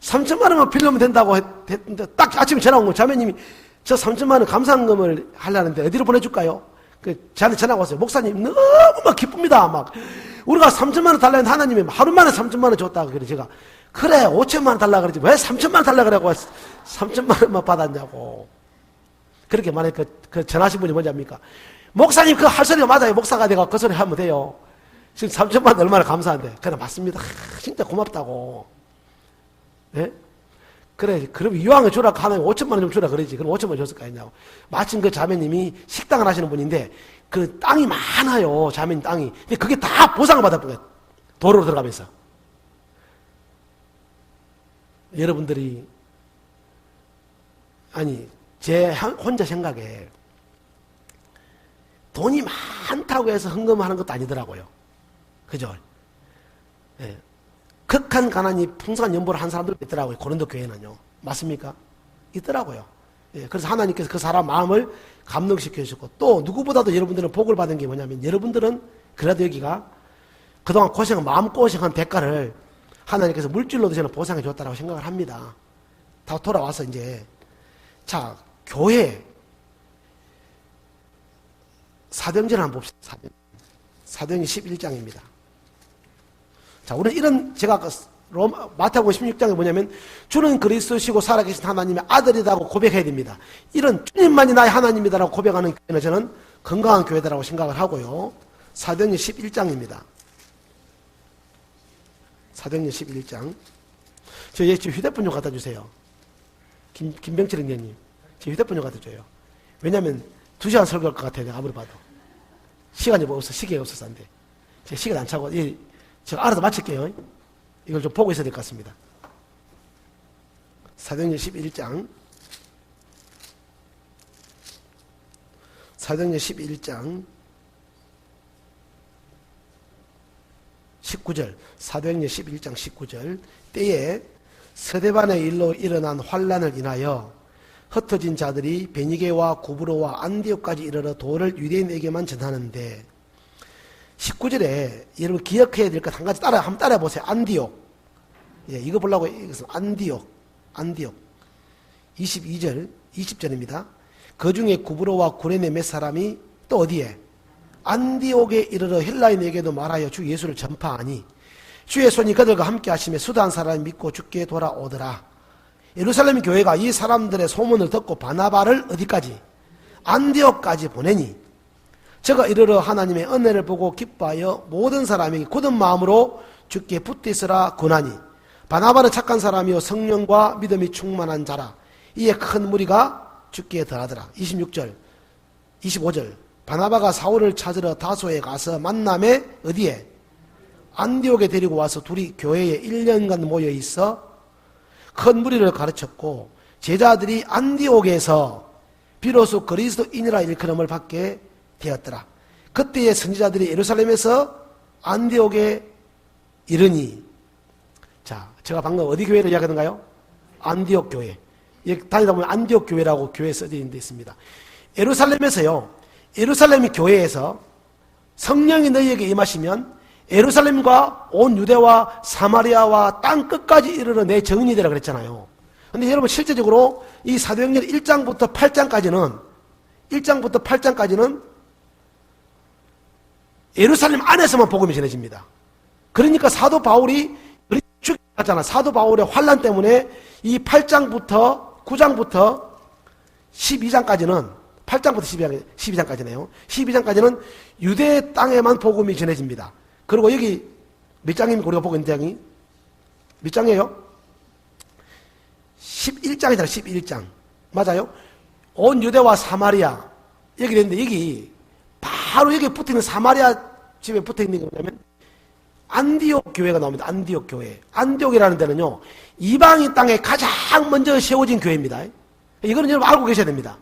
3천만 원만 필요하면 된다고 했는데 딱 아침에 전화 온 거 자매님이 저 3천만 원 감사한금을 하려는데 어디로 보내줄까요? 저한테 전화가 왔어요. 목사님 너무 막 기쁩니다. 막 우리가 3천만 원 달라는 하나님이 하루 만에 3천만 원 줬다. 그래 제가 그래 5천만 원 달라 그러지 왜 3천만 원 달라 그러고 3천만 원만 받았냐고. 그렇게 말해 그 전하신 분이 뭔지 압니까? 목사님 그 할 소리가 맞아요. 목사가 내가 그 소리 하면 돼요. 지금 3천만 원 얼마나 감사한데. 그래 맞습니다. 진짜 고맙다고. 예? 그래 그럼 이왕에 주라 하면 5천만 원 좀 주라 그러지. 그럼 5천만 원 줬을 거 아니냐고. 마침 그 자매님이 식당을 하시는 분인데 그 땅이 많아요. 자매님 땅이. 근데 그게 다 보상을 받았거든. 도로로 들어가면서. 여러분들이 아니 제 혼자 생각에 돈이 많다고 해서 헌금하는 것도 아니더라고요. 그죠? 예. 극한 가난이 풍성한 연보를 한 사람들 있더라고요. 고린도 교회는요. 맞습니까? 있더라고요. 예. 그래서 하나님께서 그 사람 마음을 감동시켜 주셨고 또 누구보다도 여러분들은 복을 받은 게 뭐냐면 여러분들은 그래도 여기가 그동안 마음고생한 대가를 하나님께서 물질로도 저는 보상해 줬다고 생각을 합니다. 다 돌아와서 이제 자 교회 사도행전을 한번 봅시다. 사도행전 11장입니다. 자, 우리는 이런 제가 마태복음 16장에 뭐냐면 주는 그리스도시고 살아계신 하나님의 아들이라고 고백해야 됩니다. 이런 주님만이 나의 하나님이다라고 고백하는 교회는 저는 건강한 교회다라고 생각을 하고요. 사도행전 11장입니다. 사도행전 11장. 저 휴대폰 좀 갖다 주세요. 김병철 형님. 제 휴대폰 좀 갖다 줘요. 왜냐면 2시간 설교할 것 같아요. 내가 아무리 봐도. 시간이 없어. 시계가 없어서 안 돼. 제가 시계를 안 차고, 제가 알아서 마칠게요. 이걸 좀 보고 있어야 될 것 같습니다. 사도행전 11장. 사도행전 11장. 19절. 사도행전 11장 19절. 때에 서대반의 일로 일어난 환란을 인하여 흩어진 자들이 베니게와 구브로와 안디옥까지 이르러 도를 유대인에게만 전하는데 19절에 여러분 기억해야 될 것 한 가지 한번 따라 보세요. 안디옥. 예, 이거 보려고 이것은 안디옥. 22절, 20절입니다. 그 중에 구브로와 구레네 몇 사람이 또 어디에? 안디옥에 이르러 헬라인에게도 말하여 주 예수를 전파하니 주의 손이 그들과 함께 하시며 수다한 사람이 믿고 주께 돌아오더라. 예루살렘 교회가 이 사람들의 소문을 듣고 바나바를 어디까지? 안디옥까지 보내니 저가 이르러 하나님의 은혜를 보고 기뻐하여 모든 사람에게 굳은 마음으로 주께 붙들으라 권하니 바나바는 착한 사람이요 성령과 믿음이 충만한 자라. 이에 큰 무리가 주께 더하더라. 26절 25절 바나바가 사울을 찾으러 다소에 가서 만남에 어디에? 안디옥에 데리고 와서 둘이 교회에 1년간 모여 있어 큰 무리를 가르쳤고 제자들이 안디옥에서 비로소 그리스도인이라 일컬음을 받게 되었더라. 그때의 선지자들이 예루살렘에서 안디옥에 이르니 자, 제가 방금 어디 교회를 이야기하던가요? 안디옥 교회. 여기 다니다 보면 안디옥 교회라고 교회에 써져 있는 데 있습니다. 예루살렘에서요. 예루살렘이 교회에서 성령이 너희에게 임하시면 예루살렘과 온 유대와 사마리아와 땅 끝까지 이르러 내 정인이 되라 그랬잖아요. 근데 여러분 실제적으로 이 사도행전 1장부터 8장까지는 예루살렘 안에서만 복음이 전해집니다. 그러니까 사도 바울이 죽였잖아. 사도 바울의 환난 때문에 이 8장부터 9장부터 12장까지는 8장부터 12장까지네요. 12장까지는 유대 땅에만 복음이 전해집니다. 그리고 여기 몇 장입니까? 우리가 보고 있는 장이 몇 장이에요? 11장이잖아요. 11장 맞아요? 온 유대와 사마리아 여기 있는데 여기 바로 여기 붙어있는 사마리아 집에 붙어있는 게 뭐냐면 안디옥 교회가 나옵니다. 안디옥 교회. 안디옥이라는 데는요 이방인 땅에 가장 먼저 세워진 교회입니다. 이거는 여러분 알고 계셔야 됩니다.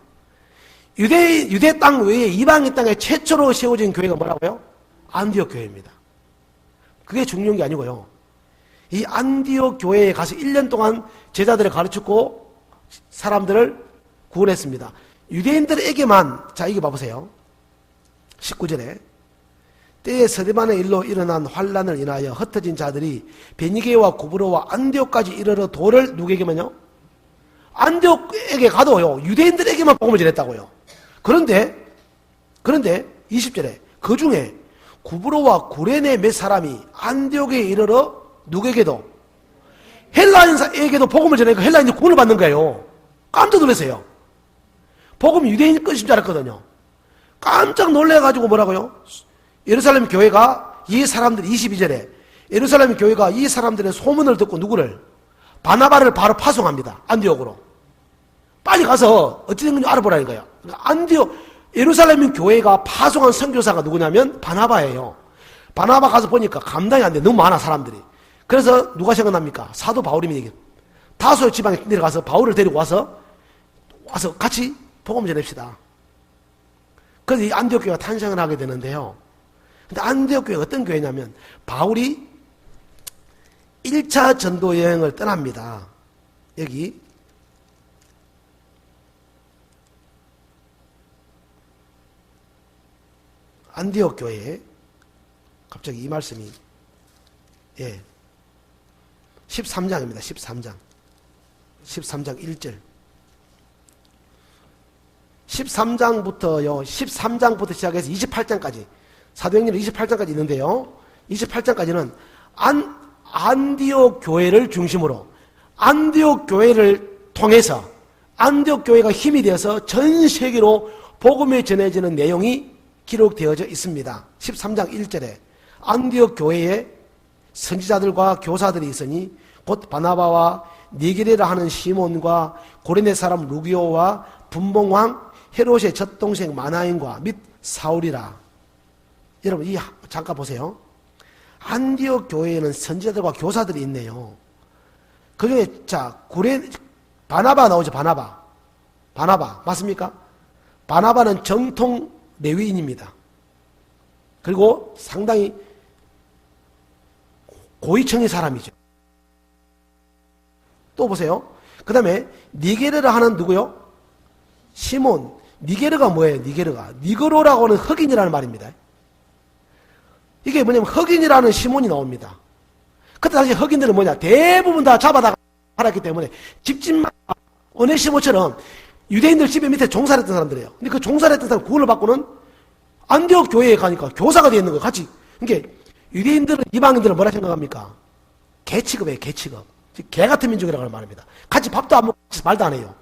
유대 땅 외에 이방인 땅에 최초로 세워진 교회가 뭐라고요? 안디옥 교회입니다. 그게 중요한 게 아니고요. 이 안디옥 교회에 가서 1년 동안 제자들을 가르치고 사람들을 구원했습니다. 유대인들에게만 자 이거 봐보세요. 19절에 때에 서대반의 일로 일어난 환란을 인하여 흩어진 자들이 베니게와 구브로와 안디옥까지 이르러 도를 누구에게만요? 안디옥에게 가도요 유대인들에게만 복음을 전했다고요. 그런데 20절에 그 중에 구브로와 구레네 몇 사람이 안디옥에 이르러 누구에게도? 헬라인에게도 복음을 전하니까 헬라인이 구원을 받는 거예요. 깜짝 놀랐어요. 복음이 유대인 것인 줄 알았거든요. 깜짝 놀래가지고 뭐라고요? 예루살렘 교회가 이 사람들 22절에 예루살렘 교회가 이 사람들의 소문을 듣고 누구를? 바나바를 바로 파송합니다. 안디옥으로. 빨리 가서 어찌 된 건지 알아보라는 거예요. 안디옥, 예루살렘 교회가 파송한 선교사가 누구냐면 바나바예요. 바나바 가서 보니까 감당이 안 돼. 너무 많아, 사람들이. 그래서 누가 생각납니까? 사도 바울입니다. 다소 지방에 내려가서 바울을 데리고 와서 같이 복음 전합시다. 그래서 이 안디옥 교회가 탄생을 하게 되는데요. 근데 안디옥 교회가 어떤 교회냐면 바울이 1차 전도 여행을 떠납니다. 여기 안디옥 교회에 갑자기 이 말씀이 13장입니다. 13장 1절 13장부터 시작해서 28장까지 사도행전 28장까지 있는데요. 28장까지는 안디옥 교회를 중심으로 안디옥 교회를 통해서 안디옥 교회가 힘이 되어서 전 세계로 복음이 전해지는 내용이 기록되어져 있습니다. 13장 1절에 안디옥 교회에 선지자들과 교사들이 있으니 곧 바나바와 니게레라 하는 시몬과 고레네 사람 루기오와 분봉왕 헤롯의 젖동생 마나인과 및 사울이라. 여러분 잠깐 보세요. 안디옥 교회에는 선지자들과 교사들이 있네요. 그중에 바나바 나오죠. 바나바 맞습니까? 바나바는 정통 레위인입니다. 그리고 상당히 고위층의 사람이죠. 또 보세요. 그 다음에 니게르라 하는 누구요? 시몬. 니게르가 뭐예요? 니그로라고 하는 흑인이라는 말입니다. 이게 뭐냐면 흑인이라는 시몬이 나옵니다. 그때 당시 흑인들은 뭐냐? 대부분 다 잡아다가 살았기 때문에 집집마다 오네시모처럼 유대인들 집에 밑에 종살이 했던 사람들이에요. 근데 그 종살이 했던 사람 구원을 받고는 안디옥 교회에 가니까 교사가 되어 있는 거예요. 같이. 그러니까 유대인들은 이방인들은 뭐라 생각합니까? 개 취급이에요. 개 취급. 개 같은 민족이라고 하는 말입니다. 같이 밥도 안 먹고 말도 안 해요.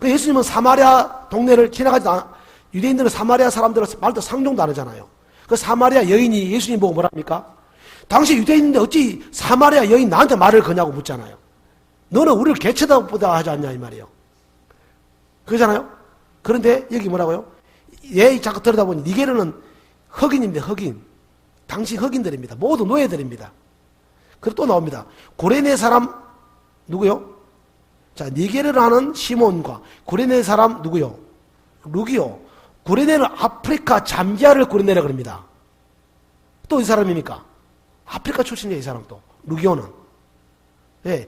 예수님은 사마리아 동네를 지나가지도 않아. 유대인들은 사마리아 사람들은 말도 상종도 안 하잖아요. 그 사마리아 여인이 예수님 보고 뭐라 합니까? 당시 유대인인데 어찌 사마리아 여인 나한테 말을 거냐고 묻잖아요. 너는 우리를 개 쳐다보다 하지 않냐 이 말이에요. 그러잖아요. 그런데 여기 뭐라고요? 자꾸 들여다보니 니게르는 흑인입니다. 흑인. 당시 흑인들입니다. 모두 노예들입니다. 그리고 또 나옵니다. 고레네 사람 누구요? 자, 니게르라는 시몬과 고레네 사람 누구요? 루기오. 고레네는 아프리카 잠비아를 고레네라 그럽니다. 또 이 사람입니까? 아프리카 출신이에요, 이 사람도. 루기오는. 예.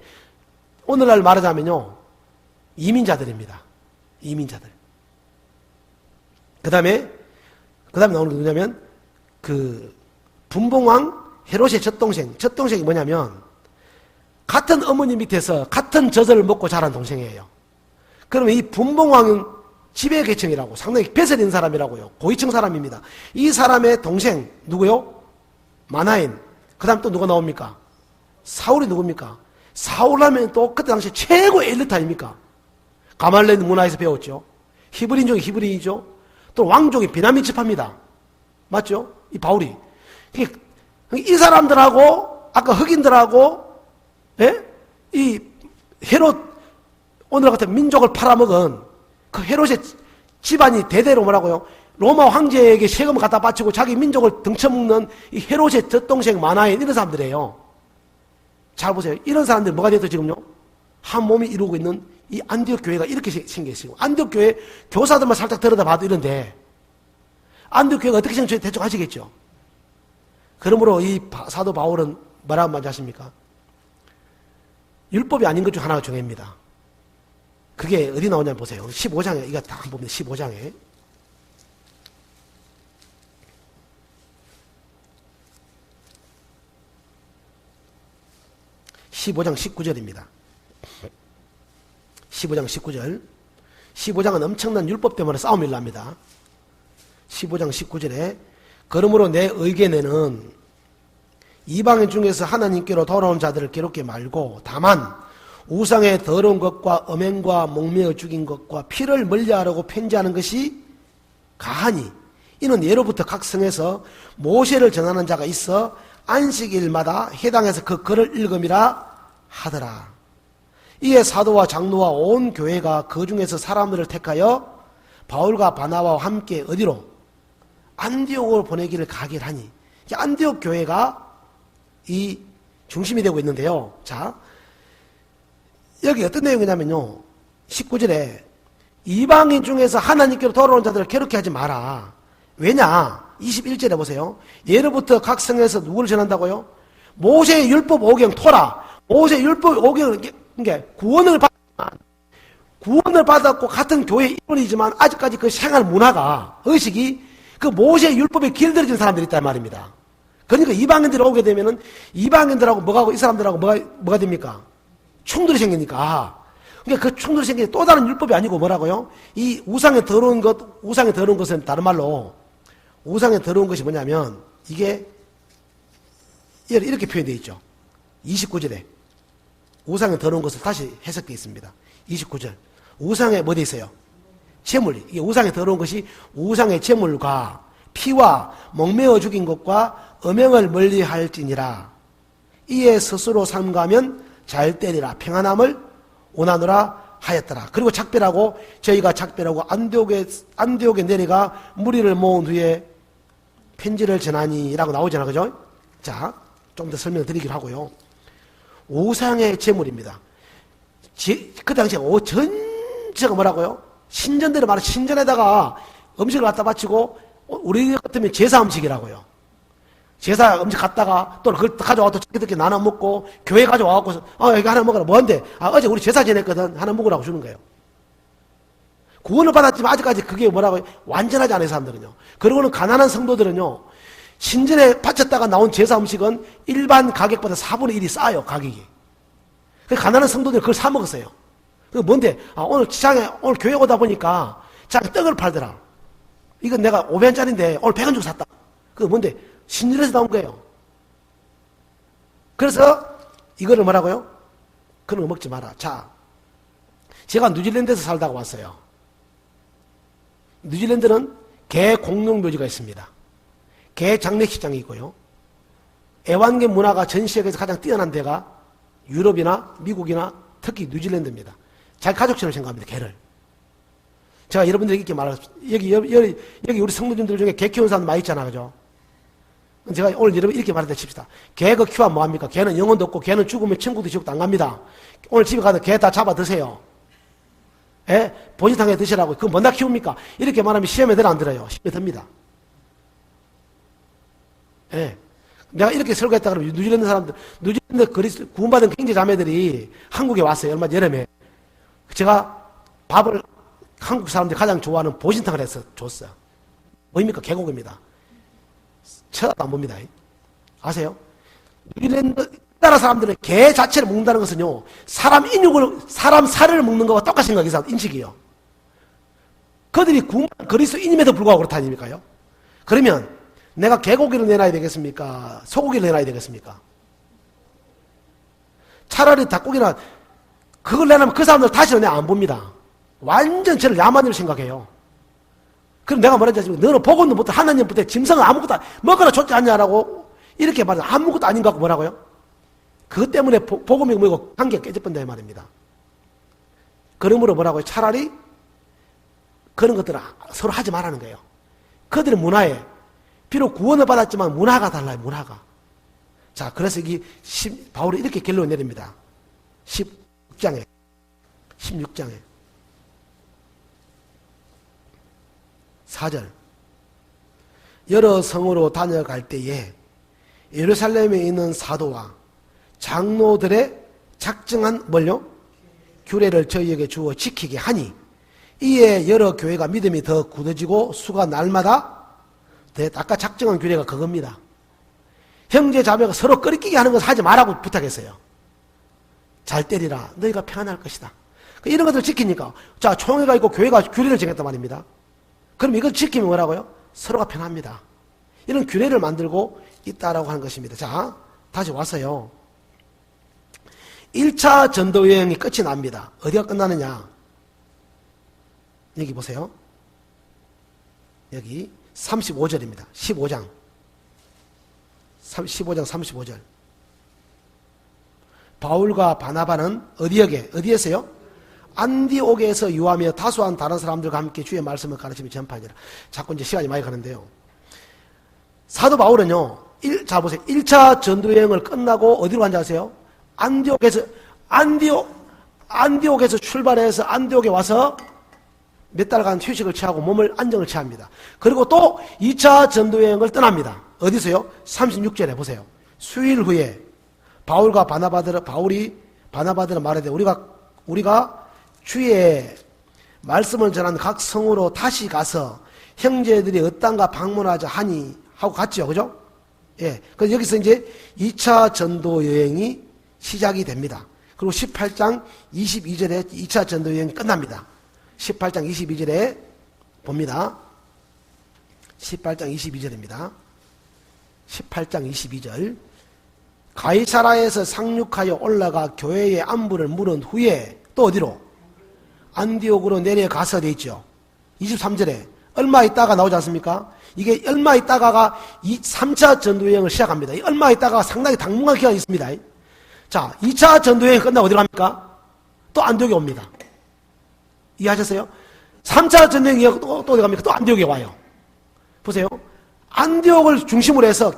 오늘날 말하자면요. 이민자들입니다. 이민자들. 그 다음에 나오는 게 누구냐면, 분봉왕 헤롯의 젖동생이 뭐냐면, 같은 어머니 밑에서 같은 젖을 먹고 자란 동생이에요. 그러면 이 분봉왕은 지배 계층이라고, 상당히 폐쇄 된 사람이라고요. 고위층 사람입니다. 이 사람의 동생, 누구요? 마나인. 그 다음 또 누가 나옵니까? 사울이 누굽니까? 사울 하면 또 그때 당시 최고의 엘리트 아닙니까? 가말레 문화에서 배웠죠. 히브리인종이 히브리이죠. 또 왕족이 비나민 집합니다. 맞죠? 이 바울이. 이 사람들하고, 아까 흑인들하고, 예? 이 헤롯, 오늘 같은 민족을 팔아먹은 그 헤롯의 집안이 대대로 뭐라고요? 로마 황제에게 세금을 갖다 바치고 자기 민족을 등쳐먹는 이 헤롯의 젖동생 마나인 이런 사람들이에요. 잘 보세요. 이런 사람들 뭐가 됐죠 지금요? 한 몸이 이루고 있는 이 안디옥 교회가 이렇게 생겼어요. 안디옥 교회 교사들만 살짝 들여다봐도 이런데 안디옥 교회가 어떻게 생겼는지 대충 아시겠죠? 그러므로 이 사도 바울은 뭐라고 말하십니까? 율법이 아닌 것 중 하나가 정해입니다. 그게 어디 나오냐면 보세요. 15장에 이거 다 봅니다. 15장에 15장 19절입니다. 15장 19절. 15장은 엄청난 율법 때문에 싸움이 일납니다. 15장 19절에 그러므로 내 의견에는 이방인 중에서 하나님께로 돌아온 자들을 괴롭게 말고 다만 우상의 더러운 것과 음행과 목매어 죽인 것과 피를 멀리하라고 편지하는 것이 가하니 이는 예로부터 각 성에서 모세를 전하는 자가 있어 안식일마다 해당해서 그 글을 읽음이라 하더라. 이에 사도와 장로와 온 교회가 그 중에서 사람들을 택하여 바울과 바나바와 함께 어디로? 안디옥으로 보내기를 가기를 하니 안디옥 교회가 이 중심이 되고 있는데요. 자, 여기 어떤 내용이냐면요. 19절에 이방인 중에서 하나님께로 돌아온 자들을 괴롭게 하지 마라. 왜냐? 21절에 보세요. 예로부터 각 성에서 누구를 전한다고요? 모세의 율법 5경 토라. 모세의 율법 5경은 구원을 받았고 같은 교회 일원이지만 아직까지 그 생활 문화가 의식이 그 모세의 율법에 길들여진 사람들이 있단 말입니다. 그러니까 이방인들이 오게 되면은 이방인들하고 뭐가 이 사람들하고 뭐가 됩니까? 충돌이 생기니까. 그러니까 그 충돌이 생기는 또 다른 율법이 아니고 뭐라고요? 이 우상에 더러운 것은 다른 말로 우상에 더러운 것이 뭐냐면 이게 이렇게 표현되어 있죠. 29절에 우상에 더러운 것을 다시 해석되어 있습니다. 29절 우상에 뭐 되어 있어요? 제물. 이게 우상에 더러운 것이 우상의 제물과 피와 목매어 죽인 것과 음행을 멀리할지니라. 이에 스스로 삼가면 잘 때리라 평안함을 원하노라 하였더라. 그리고 작별하고 저희가 작별하고 안디옥에 내려가 무리를 모은 후에 편지를 전하니라고 나오잖아, 그죠? 자, 좀 더 설명을 드리기로 하고요. 우상의 제물입니다. 그 당시에 전체가 뭐라고요? 신전대로 말하면 신전에다가 음식을 갖다 바치고 우리 같으면 제사 음식이라고요. 제사 음식 갖다가 또 그걸 가져와서 저렇게 나눠 먹고 교회 가져와갖고 여기 하나 먹어라. 뭔데? 어제 우리 제사 지냈거든. 하나 먹으라고 주는 거예요. 구원을 받았지만 아직까지 그게 뭐라고 완전하지 않은 사람들은요. 그리고는 가난한 성도들은요. 신전에 바쳤다가 나온 제사 음식은 일반 가격보다 4분의 1이 싸요. 가격이. 가난한 성도들이 그걸 사 먹었어요. 그 뭔데? 오늘 시장에 오늘 교회 오다 보니까 시장에 떡을 팔더라. 이건 내가 500원짜리인데 오늘 100원 주고 샀다. 그거 뭔데? 신전에서 나온 거예요. 그래서 이거를 뭐라고요? 그런 거 먹지 마라. 자, 제가 뉴질랜드에서 살다가 왔어요. 뉴질랜드는 개 공룡 묘지가 있습니다. 개 장례식장이 있고요. 애완개 문화가 전 세계에서 가장 뛰어난 데가 유럽이나 미국이나 특히 뉴질랜드입니다. 자기 가족처럼 생각합니다. 개를. 제가 여러분들에게 이렇게 말하겠습니다. 여기 우리 성도님들 중에 개 키우는 사람 많이 있잖아, 그죠? 제가 오늘 여러분 이렇게 말한다 칩시다. 개가 키우면 뭐합니까? 개는 영혼도 없고 개는 죽으면 천국도 지옥도 안 갑니다. 오늘 집에 가서 개 다 잡아 드세요. 예? 보지탕에 드시라고. 그거 뭐나 키웁니까? 이렇게 말하면 시험에 들어 안 들어요? 시험에 듭니다. 예. 내가 이렇게 설교했다 그러면 뉴질랜드 사람들, 뉴질랜드 구원받은 형제 자매들이 한국에 왔어요. 얼마 여름에. 제가 밥을 한국 사람들이 가장 좋아하는 보신탕을 해서 줬어요. 뭐입니까? 개고기입니다. 쳐다도 안 봅니다. 아세요? 뉴질랜드 나라 사람들은 개 자체를 먹는다는 것은요, 사람 살을 먹는 것과 똑같이 생각해서 인식이에요. 그들이 그리스도인임에도 불구하고 그렇다 아닙니까요? 그러면 내가 개고기를 내놔야 되겠습니까? 소고기를 내놔야 되겠습니까? 차라리 닭고기나 그걸 내놓으면 그 사람들 다시는 내가 안 봅니다. 완전 저를 야만으로 생각해요. 그럼 내가 뭐라지 않습니까? 너는 복음도 못해 하나님부터 짐승은 아무것도 먹거나 좋지 않냐라고 이렇게 말해서 아무것도 아닌 것 같고 뭐라고요? 그것 때문에 복음이 뭐고 관계가 깨져버린다 이 말입니다. 그러므로 뭐라고요? 차라리 그런 것들을 서로 하지 말라는 거예요. 그들의 문화에 비록 구원을 받았지만 문화가 달라요. 문화가. 자, 그래서 바울이 이렇게 결론을 내립니다. 16장에 4절 여러 성으로 다녀갈 때에 예루살렘에 있는 사도와 장로들의 작정한 뭘요? 규례를 저희에게 주어 지키게 하니 이에 여러 교회가 믿음이 더 굳어지고 수가 날마다 아까 작정한 규례가 그겁니다. 형제 자매가 서로 끓이끼게 하는 것을 하지 말라고 부탁했어요. 잘 때리라. 너희가 평안할 것이다. 이런 것들을 지키니까 자, 총회가 있고 교회가 규례를 정했단 말입니다. 그럼 이걸 지키면 뭐라고요? 서로가 편합니다. 이런 규례를 만들고 있다라고 하는 것입니다. 자, 다시 와서요. 1차 전도 여행이 끝이 납니다. 어디가 끝나느냐? 여기 보세요. 여기 35절입니다. 15장. 15장 35절. 바울과 바나바는 어디에서요? 안디옥에서 유하며 다수한 다른 사람들과 함께 주의 말씀을 가르치며 전파하니라. 자꾸 이제 시간이 많이 가는데요. 사도 바울은요, 자 보세요. 1차 전도여행을 끝나고 어디로 간지 아세요? 안디옥에서 출발해서 안디옥에 와서 몇 달간 휴식을 취하고 몸을 안정을 취합니다. 그리고 또 2차 전도여행을 떠납니다. 어디서요? 36절에 보세요. 수일 후에 바울이 바나바들은 말하되 우리가 주의 말씀을 전하는 각 성으로 다시 가서 형제들이 어떤가 방문하자 하니 하고 갔죠. 그죠? 예. 그래서 여기서 이제 2차 전도 여행이 시작이 됩니다. 그리고 18장 22절에 2차 전도 여행이 끝납니다. 18장 22절에 봅니다. 18장 22절입니다. 18장 22절. 가이사라에서 상륙하여 올라가 교회의 안부를 물은 후에 또 어디로? 안디옥으로 내려가서 돼 있죠. 23절에 얼마 있다가 나오지 않습니까? 이게 얼마 있다가가 3차 전도여행을 시작합니다. 얼마 있다가 상당히 당분간 기간이 있습니다. 자, 2차 전도여행 끝나고 어디로 갑니까? 또 안디옥에 옵니다. 이해하셨어요? 3차 전도여행이 또 어디 갑니까? 또 안디옥에 와요. 보세요. 안디옥을 중심으로 해서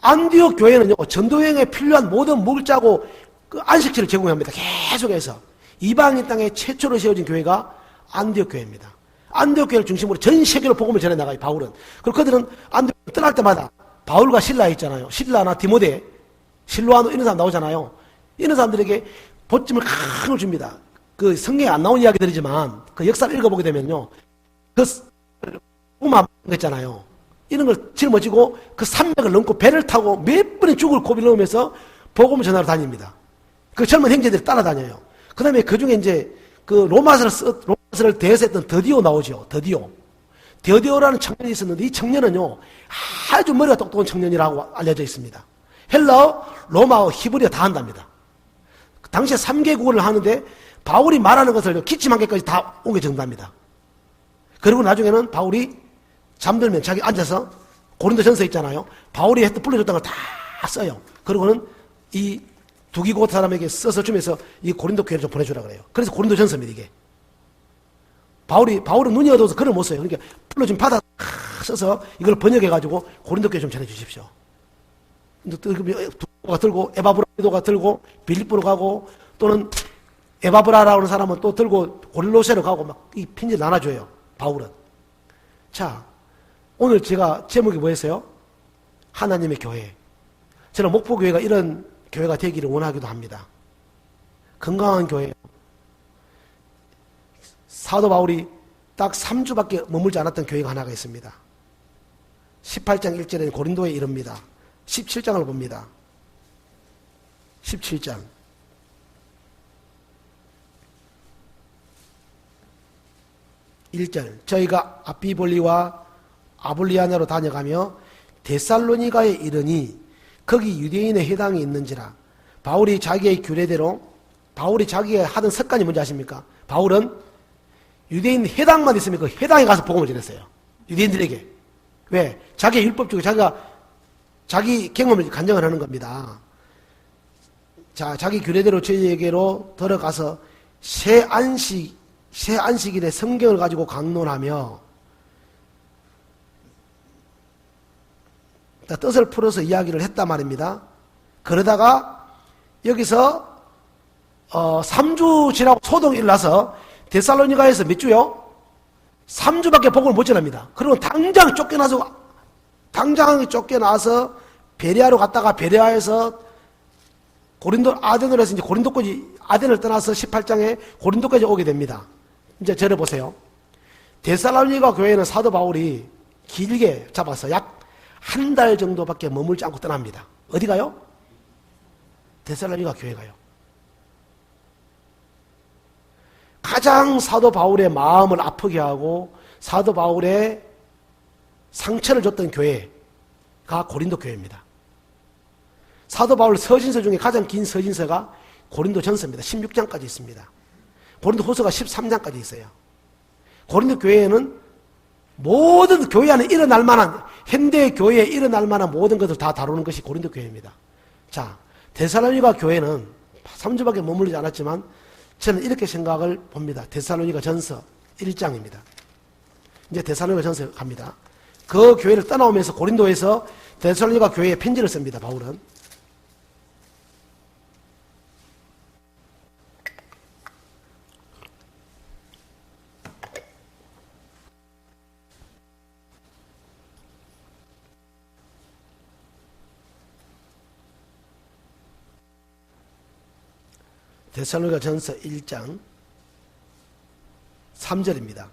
안디옥 교회는요, 전도여행에 필요한 모든 먹을 짜고 그 안식처를 제공합니다. 계속해서. 이방인 땅에 최초로 세워진 교회가 안디옥 교회입니다. 안디옥 교회를 중심으로 전 세계로 복음을 전해 나가요, 바울은. 그리고 그들은 안디옥 떠날 때마다 바울과 실라 있잖아요. 실라나 디모데, 실로아노 이런 사람 나오잖아요. 이런 사람들에게 보침을 큰 걸 줍니다. 그 성경에 안 나온 이야기들이지만 그 역사를 읽어보게 되면요. 그 복음 했잖아요. 이런 걸 짊어지고 그 산맥을 넘고 배를 타고 몇 번의 죽을 고비를 넘으면서 복음을 전하러 다닙니다. 그 젊은 형제들이 따라다녀요. 그 다음에 그 중에 이제 그 로마서를 대여했던 드디오 나오죠. 드디오라는 청년이 있었는데 이 청년은요, 아주 머리가 똑똑한 청년이라고 알려져 있습니다. 헬라어, 로마어, 히브리어 다 한답니다. 당시에 3개국어를 하는데 바울이 말하는 것을 기침 한 개까지 다 오게 정답니다. 그리고 나중에는 바울이 잠들면 자기 앉아서 고린도전서 있잖아요. 바울이 불러줬던 걸 다 써요. 그리고는 이 두기고 사람에게 써서 주면서 이 고린도 교회를 좀 보내주라 그래요. 그래서 고린도전서입니다, 이게. 바울은 눈이 어두워서 글을 못 써요. 그러니까 불러준 받아 써서 이걸 번역해가지고 고린도 교회 좀 전해주십시오. 두기고가 들고 에바브라가 들고 빌립보로 가고 또는 에바브라라고 하는 사람은 또 들고 고릴로세로 가고 막 이 편지를 나눠줘요, 바울은. 자, 오늘 제가 제목이 뭐였어요? 하나님의 교회. 저는 목포교회가 이런 교회가 되기를 원하기도 합니다. 건강한 교회. 사도 바울이 딱 3주밖에 머물지 않았던 교회가 하나가 있습니다. 18장 1절에는 고린도에 이릅니다. 17장을 봅니다. 17장. 1절. 저희가 아피볼리와 아볼리아나로 다녀가며 데살로니가에 이르니 거기 유대인의 회당이 있는지라. 바울이 자기의 규례대로 바울이 자기가 하던 습관이 뭔지 아십니까? 바울은 유대인 회당만 있으면 그 회당에 가서 복음을 전했어요. 유대인들에게. 왜? 자기의 율법적으로 자기가 자기 경험을 간증을 하는 겁니다. 자, 자기 규례대로 저희에게로 들어가서 새 안식일에 성경을 가지고 강론하며 뜻을 풀어서 이야기를 했단 말입니다. 그러다가 여기서 3주 지나고 소동이 일어나서 데살로니가에서 몇 주요? 3주밖에 복음을 못 전합니다. 그리고 당장 쫓겨나서 베레아로 갔다가 베레아에서 아덴으로 해서 이제 고린도까지 아덴을 떠나서 18장에 고린도까지 오게 됩니다. 이제 저를 데살로니가 교회는 사도 바울이 길게 잡아서 약 한 달 정도밖에 머물지 않고 떠납니다. 어디 가요? 데살로니가 교회 가요. 가장 사도 바울의 마음을 아프게 하고 사도 바울의 상처를 줬던 교회가 고린도 교회입니다. 사도 바울 서신서 중에 가장 긴 서신서가 고린도 전서입니다. 16장까지 있습니다. 고린도 후서가 13장까지 있어요. 고린도 교회에는 모든 교회 안에 일어날 만한, 현대 교회에 일어날 만한 모든 것을 다 다루는 것이 고린도 교회입니다. 자, 데살로니가 교회는 3주밖에 머물리지 않았지만 저는 이렇게 생각을 봅니다. 데살로니가 전서 1장입니다. 이제 데살로니가 전서 갑니다. 그 교회를 떠나오면서 고린도에서 데살로니가 교회에 편지를 씁니다. 바울은. 데살로니가 전서 1장 3절입니다.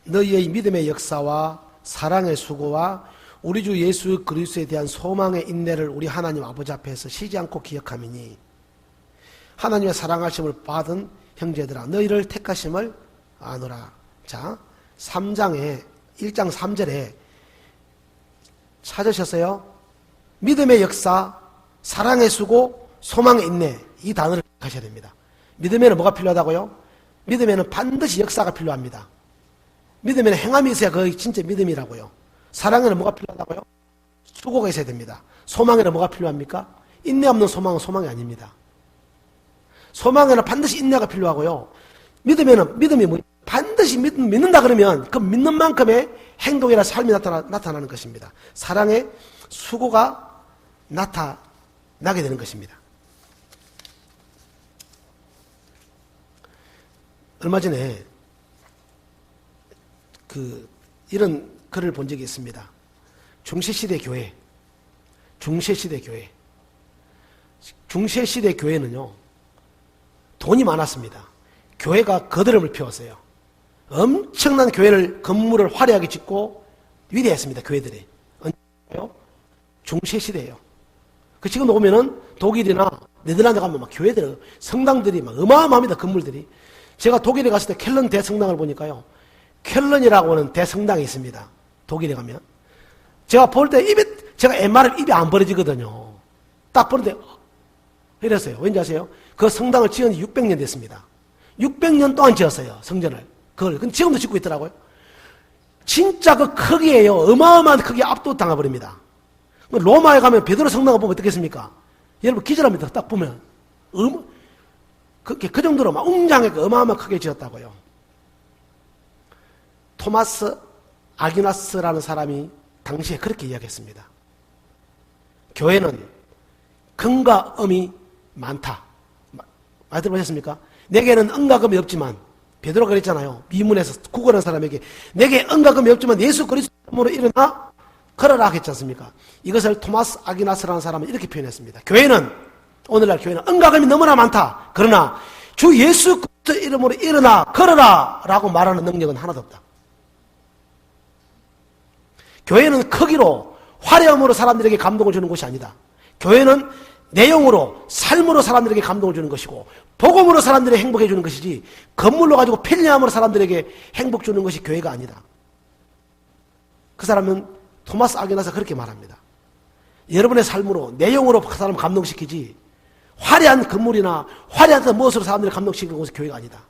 너희의 믿음의 역사와 사랑의 수고와 우리 주 예수 그리스도에 대한 소망의 인내를 우리 하나님 아버지 앞에서 쉬지 않고 기억하미니 하나님의 사랑하심을 받은 형제들아 너희를 택하심을 아노라. 자, 3장에 1장 3절에 찾으셨어요? 믿음의 역사, 사랑의 수고, 소망의 인내, 이 단어를 하셔야 됩니다. 믿음에는 뭐가 필요하다고요? 믿음에는 반드시 역사가 필요합니다. 믿음에는 행함이 있어야 그게 진짜 믿음이라고요. 사랑에는 뭐가 필요하다고요? 수고가 있어야 됩니다. 소망에는 뭐가 필요합니까? 인내 없는 소망은 소망이 아닙니다. 소망에는 반드시 인내가 필요하고요. 믿음에는 믿음이 뭐 반드시 믿는다 그러면 그 믿는 만큼의 행동이나 삶이 나타나는 것입니다. 사랑의 수고가 나타나게 되는 것입니다. 얼마 전에 이런 글을 본 적이 있습니다. 중세시대 교회. 중세시대 교회는요, 돈이 많았습니다. 교회가 거드름을 피웠어요. 엄청난 건물을 화려하게 짓고 위대했습니다, 교회들이. 언제요? 중세시대예요. 지금도 보면은 독일이나 네덜란드 가면 막 교회들, 성당들이 막 어마어마합니다, 건물들이. 제가 독일에 갔을 때 켈런 대성당을 보니까요, 켈런이라고 하는 대성당이 있습니다. 독일에 가면. 제가 볼 때 제가 웬만하면 입이 안 벌어지거든요. 딱 보는데, 이랬어요. 왠지 아세요? 그 성당을 지은 지 600년 됐습니다. 600년 동안 지었어요, 성전을. 근데 지금도 짓고 있더라고요. 진짜 그 크기에요. 어마어마한 크기에 압도당해버립니다. 로마에 가면 베드로 성당을 보면 어떻겠습니까? 여러분 기절합니다. 딱 보면. 그 정도로 막 웅장하게 어마어마하게 크게 지었다고요. 토마스 아퀴나스라는 사람이 당시에 그렇게 이야기했습니다. 교회는 금과 음이 많다. 많이 들어보셨습니까? 내게는 은과 금이 없지만, 베드로가 그랬잖아요. 미문에서 구걸한 사람에게 내게 은과 금이 없지만 예수 그리스도로 일어나 걸어라 했지 않습니까? 이것을 토마스 아퀴나스라는 사람은 이렇게 표현했습니다. 오늘날 교회는 은과 금이 너무나 많다. 그러나 주 예수 그리스도 이름으로 일어나 걸어라 라고 말하는 능력은 하나도 없다. 교회는 크기로 화려함으로 사람들에게 감동을 주는 것이 아니다. 교회는 내용으로 삶으로 사람들에게 감동을 주는 것이고 복음으로 사람들에게 행복해 주는 것이지 건물로 가지고 편리함으로 사람들에게 행복 주는 것이 교회가 아니다. 그 사람은 토마스 아퀴나스가 그렇게 말합니다. 여러분의 삶으로 내용으로 그 사람을 감동시키지 화려한 건물이나 화려한 무엇으로 사람들을 감동시키는 것은 교회가 아니다.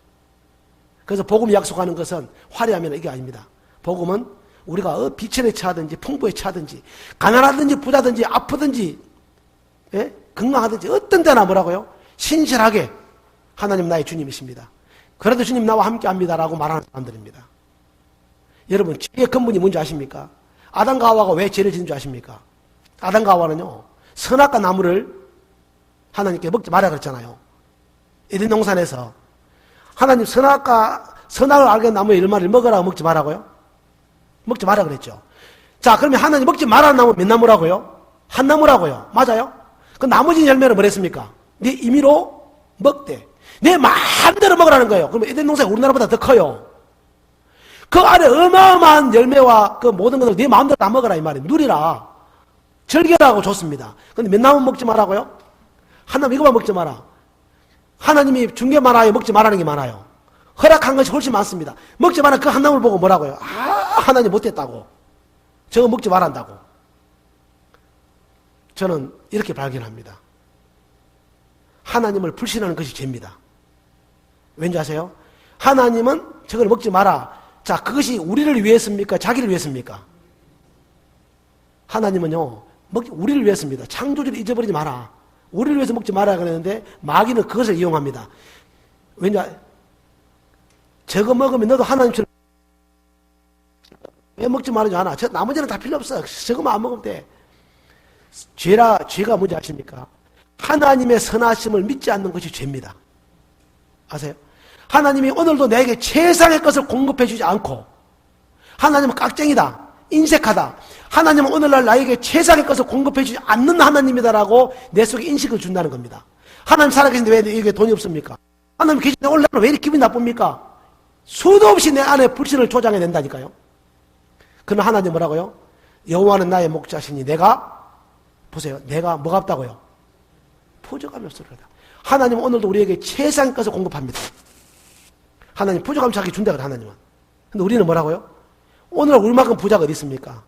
그래서 복음이 약속하는 것은 화려하면 이게 아닙니다. 복음은 우리가 비천에 처하든지 풍부에 처하든지 가난하든지 부자든지 아프든지 건강하든지 어떤 데나 뭐라고요? 신실하게 하나님 나의 주님이십니다. 그래도 주님 나와 함께합니다 라고 말하는 사람들입니다. 여러분 죄의 근본이 뭔지 아십니까? 아담과 하와가 왜 죄를 지은 줄 아십니까? 아담과 하와는요 선악과 나무를 하나님께 먹지 마라 그랬잖아요. 에덴 동산에서 하나님 선악을 알게 나무의 열매를 먹으라고 먹지 마라고요? 먹지 마라 그랬죠. 자, 그러면 하나님 먹지 말라는 나무 몇 나무라고요? 한 나무라고요. 맞아요? 그 나머지 열매는 뭐랬습니까? 네 임의로 먹되 내 마음대로 먹으라는 거예요. 그러면 에덴 동산이 우리나라보다 더 커요. 그 안에 어마어마한 열매와 그 모든 것을 네 마음대로 다 먹어라 이 말이에요. 누리라. 즐겨라고 줬습니다. 근데 몇 나무 먹지 말라고요? 한 나무 이거만 먹지 마라. 하나님이 준 게 많아요? 먹지 말라는 게 많아요? 허락한 것이 훨씬 많습니다. 먹지 마라 그 한 나무를 보고 뭐라고요? 하나님 못했다고. 저거 먹지 말란다고. 저는 이렇게 발견합니다. 하나님을 불신하는 것이 죄입니다. 왠지 아세요? 하나님은 저걸 먹지 마라. 자, 그것이 우리를 위해서입니까? 자기를 위해서입니까? 하나님은요, 우리를 위해서입니다. 창조주를 잊어버리지 마라. 우리를 위해서 먹지 마라 그랬는데 마귀는 그것을 이용합니다. 왜냐? 저거 먹으면 너도 하나님처럼 왜 먹지 말지 않아? 나머지는 다 필요 없어. 저거만 안 먹으면 돼. 죄가 뭔지 아십니까? 하나님의 선하심을 믿지 않는 것이 죄입니다. 아세요? 하나님이 오늘도 내게 최상의 것을 공급해 주지 않고, 하나님은 깍쟁이다, 인색하다, 하나님은 오늘날 나에게 최상의 것을 공급해 주지 않는 하나님이다라고 내 속에 인식을 준다는 겁니다. 하나님 살아계신데 왜 이게 돈이 없습니까? 하나님 계신데 오늘날 왜 이렇게 기분이 나쁩니까? 수도 없이 내 안에 불신을 조장해 낸다니까요. 그러나 하나님 뭐라고요? 여호와는 나의 목자시니 보세요, 내가 뭐가 없다고요? 부족함이 없으리로다. 하나님은 오늘도 우리에게 최상의 것을 공급합니다. 하나님 부족함 자기 준다 그래, 하나님은. 근데 우리는 뭐라고요? 오늘 우리만큼 부자가 어디 있습니까?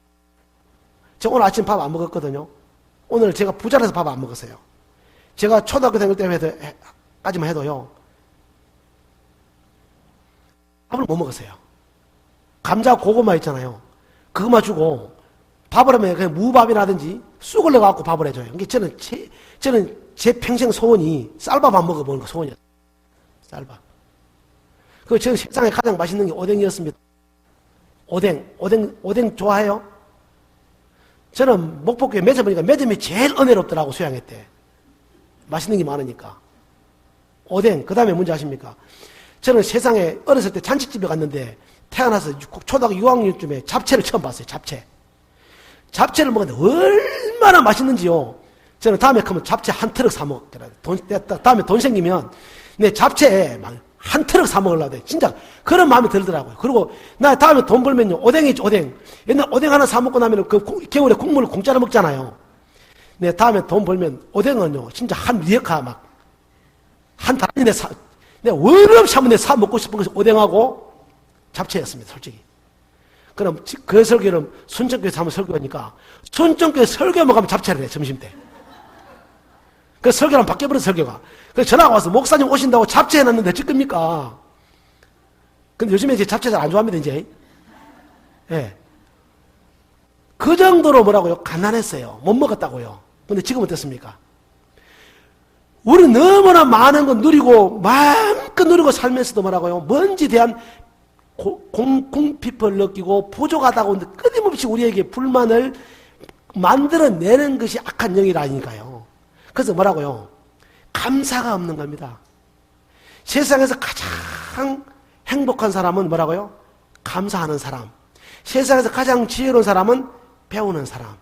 제가 오늘 아침 밥 안 먹었거든요. 오늘 제가 부자라서 밥 안 먹었어요. 제가 초등학교 다닐 때까지만 해도요, 밥을 못 먹었어요. 감자 고구마 있잖아요. 그거만 주고 밥을 하면 그냥 무밥이라든지 쑥을 넣어갖고 밥을 해줘요. 그러니까 저는 제 평생 소원이 쌀밥 안 먹어보는 거 소원이었어요. 쌀밥. 그 저는 세상에 가장 맛있는 게 오뎅이었습니다. 오뎅 좋아해요? 저는 목포교회 매점 보니까 매점이 제일 은혜롭더라고, 수양회 때. 맛있는 게 많으니까. 오뎅, 그 다음에 뭔지 아십니까? 저는 세상에 어렸을 때 잔치집에 갔는데 태어나서 초등학교 6학년쯤에 잡채를 처음 봤어요. 잡채를 먹었는데 얼마나 맛있는지요. 저는 다음에 가면 잡채 한 트럭 사 먹더라고요. 다음에 돈 생기면 내 잡채 막 한 트럭 사 먹으려고 해. 진짜 그런 마음이 들더라고요. 그리고 나 다음에 돈 벌면요, 오뎅이죠, 오뎅. 옛날 오뎅 하나 사 먹고 나면 겨울에 국물을 공짜로 먹잖아요. 내 다음에 돈 벌면 오뎅은요, 진짜 한 리어카 막 한 다리 내가 원없이 한번 사 먹고 싶은 것이 오뎅하고 잡채였습니다, 솔직히. 그럼 그 설교는 순천교에서 한번 설교하니까 순천교에 설교 먹으면 잡채를 해, 점심때. 그 설교랑 바뀌어버린 설교가. 그래서 전화가 와서 목사님 오신다고 잡채 해놨는데 어쩔 겁니까? 근데 요즘에 이제 잡채 잘 안 좋아합니다, 이제. 예. 그 정도로 뭐라고요? 가난했어요. 못 먹었다고요. 근데 지금 어떻습니까? 우리 너무나 많은 거 누리고, 마음껏 누리고 살면서도 뭐라고요? 뭔지 대한 공핍을 느끼고 부족하다고 끊임없이 우리에게 불만을 만들어내는 것이 악한 영이라니까요. 그래서 뭐라고요? 감사가 없는 겁니다. 세상에서 가장 행복한 사람은 뭐라고요? 감사하는 사람. 세상에서 가장 지혜로운 사람은 배우는 사람.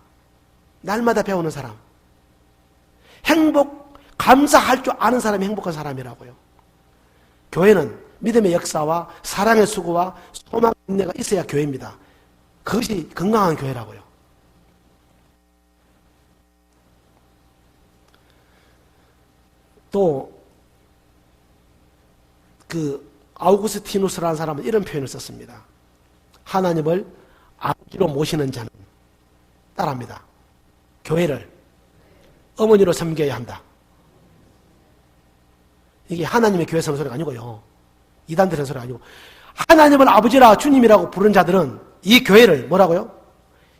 날마다 배우는 사람. 감사할 줄 아는 사람이 행복한 사람이라고요. 교회는 믿음의 역사와 사랑의 수고와 소망의 인내가 있어야 교회입니다. 그것이 건강한 교회라고요. 또 아우구스티누스라는 사람은 이런 표현을 썼습니다. 하나님을 아버지로 모시는 자는 따라합니다. 교회를 어머니로 섬겨야 한다. 이게 하나님의 교회 서는 소리가 아니고요. 이단들의 소리가 아니고, 하나님을 아버지라 주님이라고 부르는 자들은 이 교회를 뭐라고요?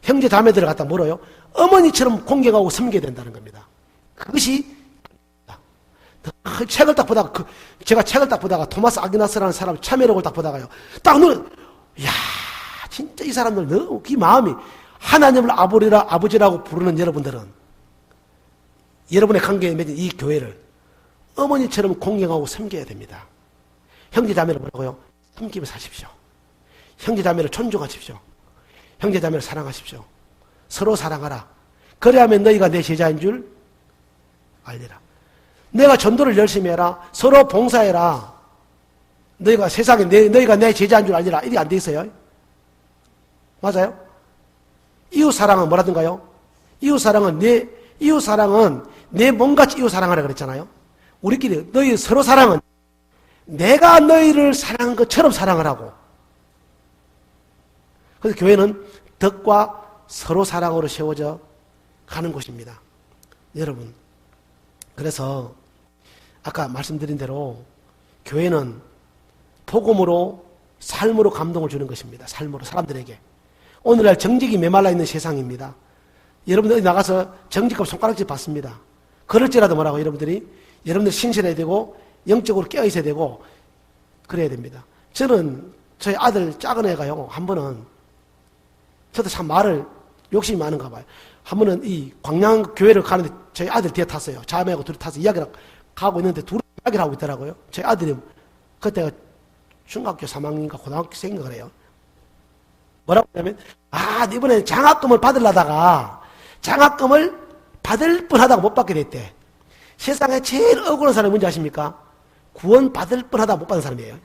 형제 자매들을 갖다 뭐라요? 어머니처럼 공경하고 섬겨야 된다는 겁니다. 그것이 책을 딱 보다가 제가 책을 딱 보다가 토마스 아퀴나스라는 사람 참여록을 딱 보다가요, 딱 야, 진짜 이 사람들 너무 이 마음이 하나님을 아버지라고 부르는 여러분들은 여러분의 관계에 맺은 이 교회를 어머니처럼 공경하고 섬겨야 됩니다. 형제자매를 뭐라고요? 섬기며 사십시오. 형제자매를 존중하십시오. 형제자매를 사랑하십시오. 서로 사랑하라. 그래야만 너희가 내 제자인 줄 알리라. 내가 전도를 열심히 해라. 서로 봉사해라. 너희가 세상에 너희가 내 제자인 줄 알리라. 이게 안 돼 있어요. 맞아요? 이웃 사랑은 뭐라든가요? 이웃 사랑은 내 몸같이 이웃 사랑하라 그랬잖아요. 우리끼리 너희 서로 사랑은 내가 너희를 사랑한 것처럼 사랑을 하고. 그래서 교회는 덕과 서로 사랑으로 세워져 가는 곳입니다. 여러분, 그래서 아까 말씀드린 대로 교회는 복음으로 삶으로 감동을 주는 것입니다. 삶으로 사람들에게. 오늘날 정직이 메말라 있는 세상입니다. 여러분들 어디 나가서 정직하고 손가락질 받습니다. 그럴지라도 뭐라고 여러분들 신실해야 되고 영적으로 깨어 있어야 되고 그래야 됩니다. 저는 저희 아들 작은 애가요, 한 번은 저도 참 말을 욕심이 많은가 봐요. 한 번은 이 광양교회를 가는데 저희 아들 뒤에 탔어요. 자매하고 둘이 타서 이야기를 가고 있는데 둘이 이야기를 하고 있더라고요. 저희 아들이 그때가 중학교 3학년인가 고등학생인가 그래요. 뭐라고 하냐면, 이번에 장학금을 받으려다가 장학금을 받을 뻔하다가 못 받게 됐대. 세상에 제일 억울한 사람이 뭔지 아십니까? 구원 받을 뻔하다가 못 받은 사람이에요.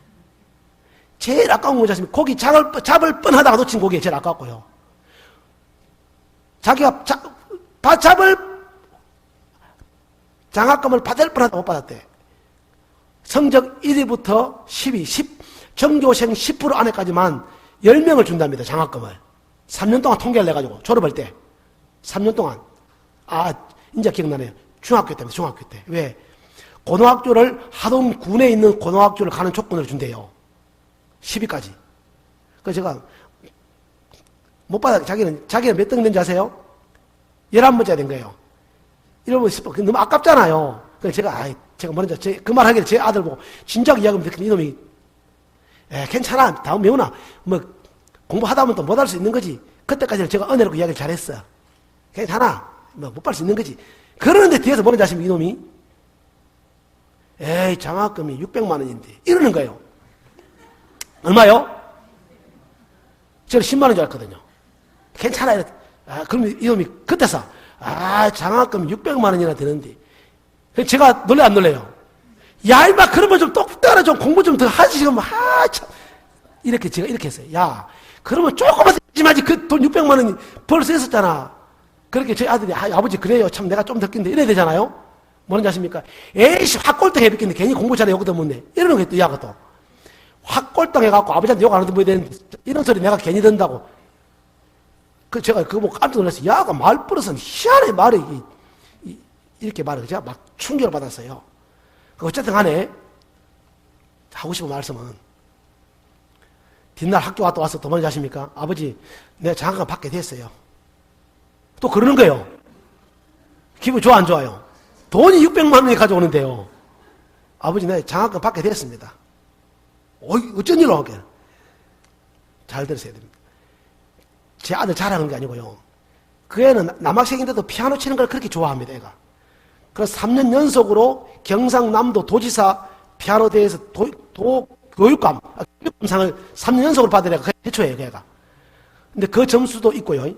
제일 아까운 건 뭔지 아십니까? 고기 잡을 뻔하다가 놓친 고기가 제일 아깝고요. 자기가 장학금을 받을 뻔하다가 못 받았대. 성적 1위부터 10위, 전교생 10% 안에까지만 10명을 준답니다. 장학금을. 3년 동안 통계를 내가지고 졸업할 때 3년 동안. 이제 기억나네요. 중학교 때입니다. 중학교 때. 왜? 고등학교를 하동 군에 있는 고등학교를 가는 조건을 준대요. 10위까지. 그래서 제가 못 받아. 자기는 몇 등 된지 아세요? 11번째가 된 거예요. 이러면 너무 아깝잖아요. 그래서 제가 먼저 그 말 하길래 제 아들 보고 진작 이야기하면 듣더니 이놈이 괜찮아. 다음 명훈아 공부하다 보면 또 못 할 수 있는 거지. 그때까지는 제가 은혜로 그 이야기를 잘했어. 괜찮아. 못 받을 수 있는 거지. 그러는데 뒤에서 뭐는지 아십니까? 이놈이 장학금이 600만 원인데 이러는 거예요. 얼마요? 저는 10만 원인 줄 알았거든요. 괜찮아. 그럼 이놈이 그때서 장학금 600만 원이나 되는데 제가 놀래 안 놀래요? 야, 임마, 그러면 좀 똑바로 좀 공부 좀 더 하지, 지금. 참. 제가 이렇게 했어요. 야, 그러면 조금만 더 하지. 그 돈 600만 원이 벌써 했었잖아. 그렇게 저희 아들이, 아버지, 그래요. 참, 내가 좀 더 낀데. 이래야 되잖아요? 뭐는지 아십니까? 에이씨, 확골당 해뵙겠네. 괜히 공부 잘해. 욕도 못내. 이러는 거예요, 또, 야가 또. 확골당 해갖고 아버지한테 욕 안 하는데 뭐 되는데. 이런 소리 내가 괜히 듣는다고. 제가 그거 보고 깜짝 놀랐어요. 야가 말버릇은 희한해, 말이. 이렇게 말을 제가 막 충격을 받았어요. 어쨌든 간에 하고 싶은 말씀은 뒷날 학교 갔다 와서 또 뭔지 아십니까? 아버지, 내가 장학금 받게 됐어요. 또 그러는 거예요. 기분 좋아 안 좋아요? 돈이 600만 원이 가져오는데요. 아버지, 내가 장학금 받게 됐습니다. 어쩐 일로 하게? 잘 들으셔야 됩니다. 제 아들 자랑하는 게 아니고요. 그 애는 남학생인데도 피아노 치는 걸 그렇게 좋아합니다, 애가. 그래서 3년 연속으로 경상남도 도지사 피아노 대회에서 교육감상을 3년 연속으로 받으려고 해초예요, 걔가. 근데 그 점수도 있고요.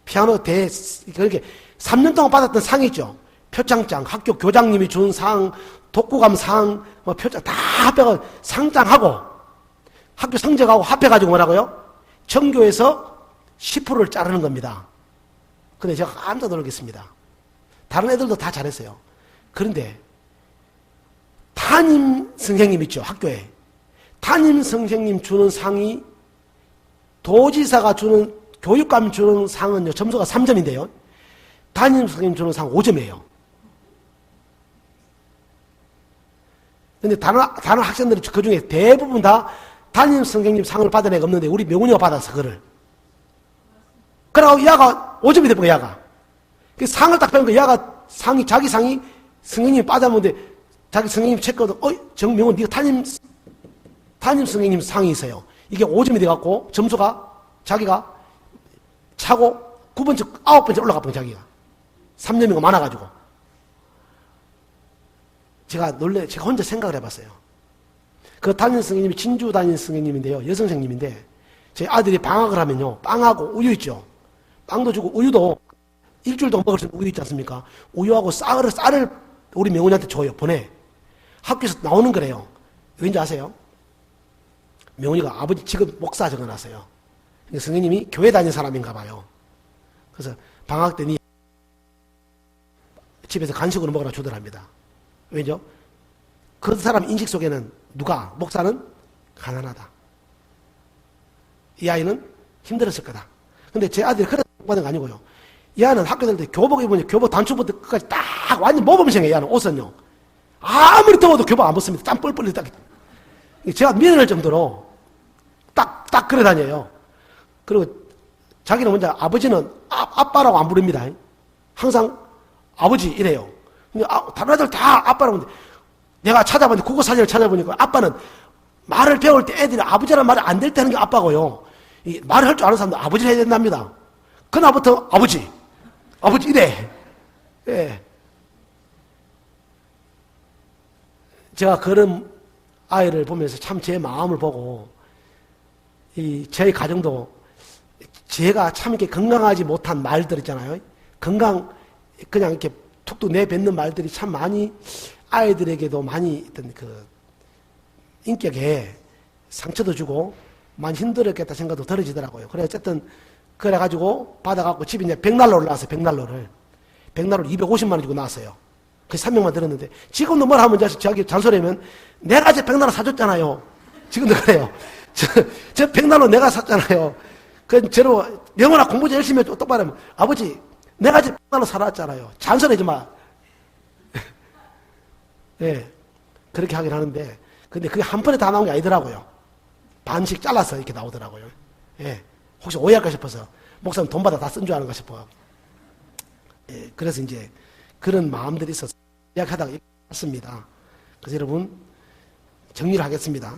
피아노 대회, 그렇게 3년 동안 받았던 상이 있죠. 표창장, 학교 교장님이 준 상, 독후감 상, 표창 다 합해가 상장하고 학교 성적하고 합해가지고 뭐라고요? 전교에서 10%를 자르는 겁니다. 근데 제가 깜짝 놀랐겠습니다. 다른 애들도 다 잘했어요. 그런데 담임 선생님 있죠, 학교에. 담임 선생님 주는 상이 도지사가 주는, 교육감 주는 상은요, 점수가 3점인데요. 담임 선생님 주는 상 5점이에요. 근데 다른 학생들이 그 중에 대부분 다 담임 선생님 상을 받은 애가 없는데 우리 명훈이가 받았어, 그거를. 그러고 야가 5점이 돼버려, 야가. 그 상을 딱 빼는 거, 야가 자기 상이 선생님이 빠졌는데 자기 선생님 체크도, 정명훈, 네가 담임 선생님 상이 있어요. 이게 5점이 돼갖고 점수가 자기가 차고 9번째, 9번째 올라가버려, 자기가. 3점이가 많아가지고. 제가 혼자 생각을 해봤어요. 그 담임 선생님이 진주 담임 선생님인데요. 여선생님인데, 제 아들이 방학을 하면요, 빵하고 우유 있죠. 빵도 주고, 우유도 일주일 동안 먹을 수 있는 우유 있지 않습니까? 우유하고 쌀을 우리 명훈이한테 줘요. 보내. 학교에서 나오는 거래요. 왠지 아세요? 명훈이가 아버지 지금 목사 적어놨어요. 선생님이 교회 다니는 사람인가 봐요. 그래서 방학 때 집에서 간식으로 먹으라 주더랍니다. 왜죠? 그 사람 인식 속에는 누가? 목사는 가난하다. 이 아이는 힘들었을 거다. 근데 제 아들이 그런 받은 거 아니고요. 얘는 학교 다닐 때 교복 입으니 교복 단추부터 끝까지 딱 완전 모범생이에요. 얘는 옷은요. 아무리 더워도 교복 안 벗습니다. 땀 뻘뻘 딱. 제가 미련할 정도로 딱 그래 다녀요. 그리고 자기는 먼저 아버지는 아빠라고 안 부릅니다. 항상 아버지 이래요. 다른 애들 다 아빠라고 하는데 내가 찾아봤는데 국어 사전을 찾아보니까 아빠는 말을 배울 때 애들이 아버지라는 말을 안 될 때 하는 게 아빠고요. 이 말을 할 줄 아는 사람도 아버지를 해야 된답니다. 그날부터 아버지 이래. 예. 제가 그런 아이를 보면서 참 제 마음을 보고 저희 가정도 제가 참 이렇게 건강하지 못한 말들 있잖아요. 그냥 이렇게 툭툭 내뱉는 말들이 참 많이 아이들에게도 많이 어떤 그 인격에 상처도 주고 많이 힘들었겠다 생각도 들어지더라고요. 그래 어쨌든 그래가지고 받아갖고 집에 이제 백난로를 나왔어요. 백난로를 250만 원 주고 나왔어요. 그 3명만 들었는데 지금도 뭘 하면 자기 잔소리하면 내가 제 백난로 사줬잖아요. 지금도 그래요. 저 백난로 내가 샀잖아요. 그 저로 영어나 공부 열심히 해도 똑바로 하면 아버지 내가 제 백난로 사놨잖아요. 잔소리하지 마. 예, 그렇게 하긴 하는데 근데 그게 한 번에 다 나온 게 아니더라고요. 반씩 잘라서 이렇게 나오더라고요. 예, 혹시 오해할까 싶어서 목사님 돈 받아 다 쓴 줄 아는가 싶어요. 예, 그래서 이제 그런 마음들이 있어서 이야기하다가 왔습니다. 그래서 여러분 정리를 하겠습니다.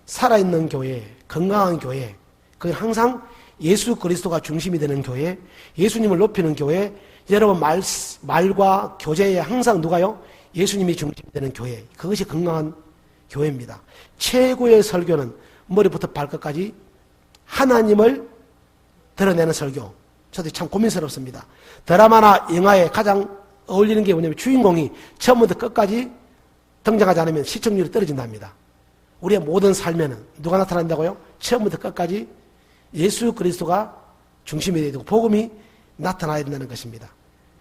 살아있는 교회, 건강한 교회, 그건 항상 예수 그리스도가 중심이 되는 교회, 예수님을 높이는 교회, 여러분 말과 교제에 항상 누가요? 예수님이 중심이 되는 교회. 그것이 건강한 교회입니다. 최고의 설교는 머리부터 발끝까지 하나님을 드러내는 설교. 저도 참 고민스럽습니다. 드라마나 영화에 가장 어울리는 게 뭐냐면 주인공이 처음부터 끝까지 등장하지 않으면 시청률이 떨어진답니다. 우리의 모든 삶에는 누가 나타난다고요? 처음부터 끝까지 예수 그리스도가 중심이 되고 복음이 나타나야 된다는 것입니다.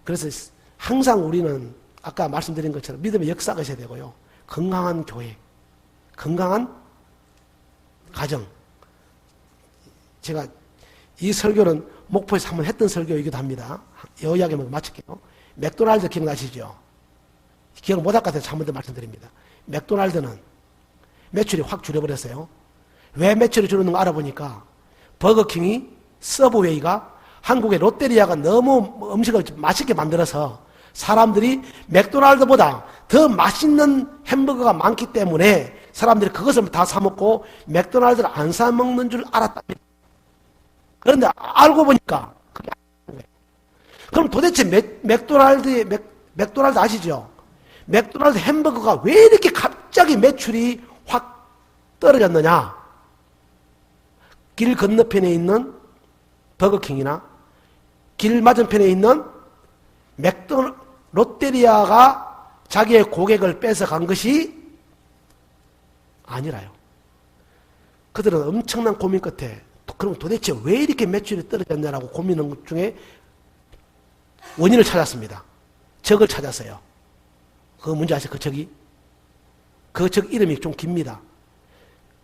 그래서 항상 우리는 아까 말씀드린 것처럼 믿음의 역사가 있어야 되고요. 건강한 교회, 건강한 가정. 제가 이 설교는 목포에서 한번 했던 설교이기도 합니다. 이 이야기 한번 마칠게요. 맥도날드 기억나시죠? 기억 못할 것 같아서 한 번 더 말씀드립니다. 맥도날드는 매출이 확 줄여버렸어요. 왜 매출이 줄었는가 알아보니까 버거킹이 서브웨이가 한국의 롯데리아가 너무 음식을 맛있게 만들어서 사람들이 맥도날드보다 더 맛있는 햄버거가 많기 때문에 사람들이 그것을 다 사먹고 맥도날드를 안 사먹는 줄 알았답니다. 그런데 알고 보니까 그게 아니에요. 그럼 도대체 맥도날드 아시죠? 맥도날드 햄버거가 왜 이렇게 갑자기 매출이 확 떨어졌느냐? 길 건너편에 있는 버거킹이나 길 맞은편에 있는 롯데리아가 자기의 고객을 뺏어간 것이 아니라요. 그들은 엄청난 고민 끝에 그럼 도대체 왜 이렇게 매출이 떨어졌냐라고 고민한 것 중에 원인을 찾았습니다. 적을 찾았어요. 그 문제 아시죠? 그 적이? 그 적 이름이 좀 깁니다.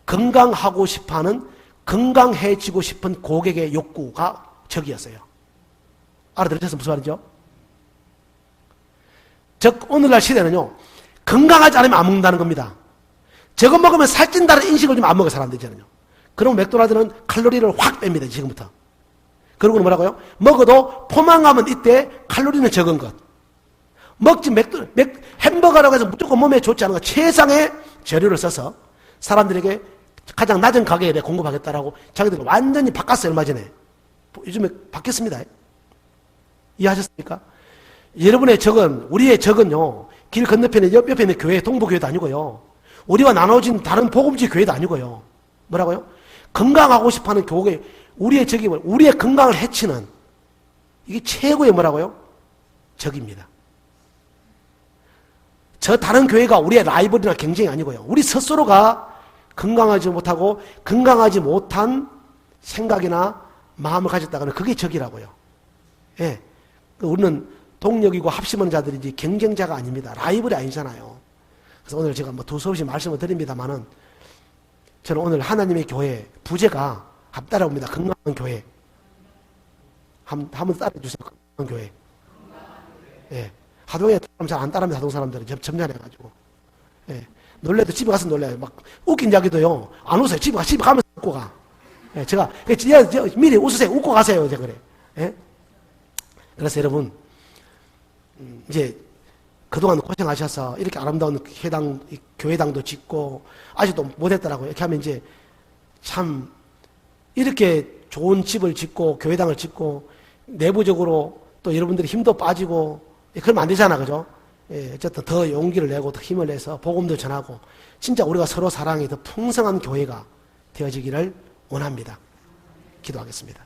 건강하고 싶어하는, 건강해지고 싶은 고객의 욕구가 적이었어요. 알아들으셨어요? 무슨 말이죠? 즉 오늘날 시대는요, 건강하지 않으면 안 먹는다는 겁니다. 저거 먹으면 살찐다는 인식을 좀 안 먹어 사람들이잖아요. 그럼 맥도날드는 칼로리를 확 뺍니다. 지금부터. 그리고 뭐라고요? 먹어도 포만감은 이때 칼로리는 적은 것. 먹지 햄버거라고 해서 무조건 몸에 좋지 않은 것. 최상의 재료를 써서 사람들에게 가장 낮은 가격에 공급하겠다라고 자기들이 완전히 바꿨어요. 얼마 전에. 요즘에 바뀌었습니다. 이해하셨습니까? 여러분의 적은, 우리의 적은요, 길 건너편에 옆에 있는 교회, 동부교회도 아니고요, 우리와 나눠진 다른 복음지 교회도 아니고요, 뭐라고요? 건강하고 싶어 하는 교회, 우리의 적이 뭐, 우리의 건강을 해치는, 이게 최고의 뭐라고요? 적입니다. 저 다른 교회가 우리의 라이벌이나 경쟁이 아니고요, 우리 스스로가 건강하지 못하고, 건강하지 못한 생각이나 마음을 가졌다가는 그게 적이라고요. 예. 우리는 동력이고 합심한 자들이지 경쟁자가 아닙니다. 라이벌이 아니잖아요. 그래서 오늘 제가 뭐 두서없이 말씀을 드립니다만은 저는 오늘 하나님의 교회 부제가 앞따라옵니다. 건강한 교회. 한번 따라해주세요. 건강한 교회. 예. 하동에 잘 안 따라합니다. 하동 사람들은 점잖해가지고. 예. 놀래도 집에 가서 놀래요. 막 웃긴 이야기도요. 안 웃어요. 집에 가면서 웃고 가. 예. 제가 미리 웃으세요. 웃고 가세요. 제가 그래. 예. 그래서 여러분 이제 그동안 고생하셔서 이렇게 아름다운 교회당도 짓고 아직도 못했더라고요. 이렇게 하면 이제 참 이렇게 좋은 집을 짓고 교회당을 짓고 내부적으로 또 여러분들이 힘도 빠지고 그러면 안 되잖아. 그죠? 예, 어쨌든 더 용기를 내고 더 힘을 내서 복음도 전하고 진짜 우리가 서로 사랑이 더 풍성한 교회가 되어지기를 원합니다. 기도하겠습니다.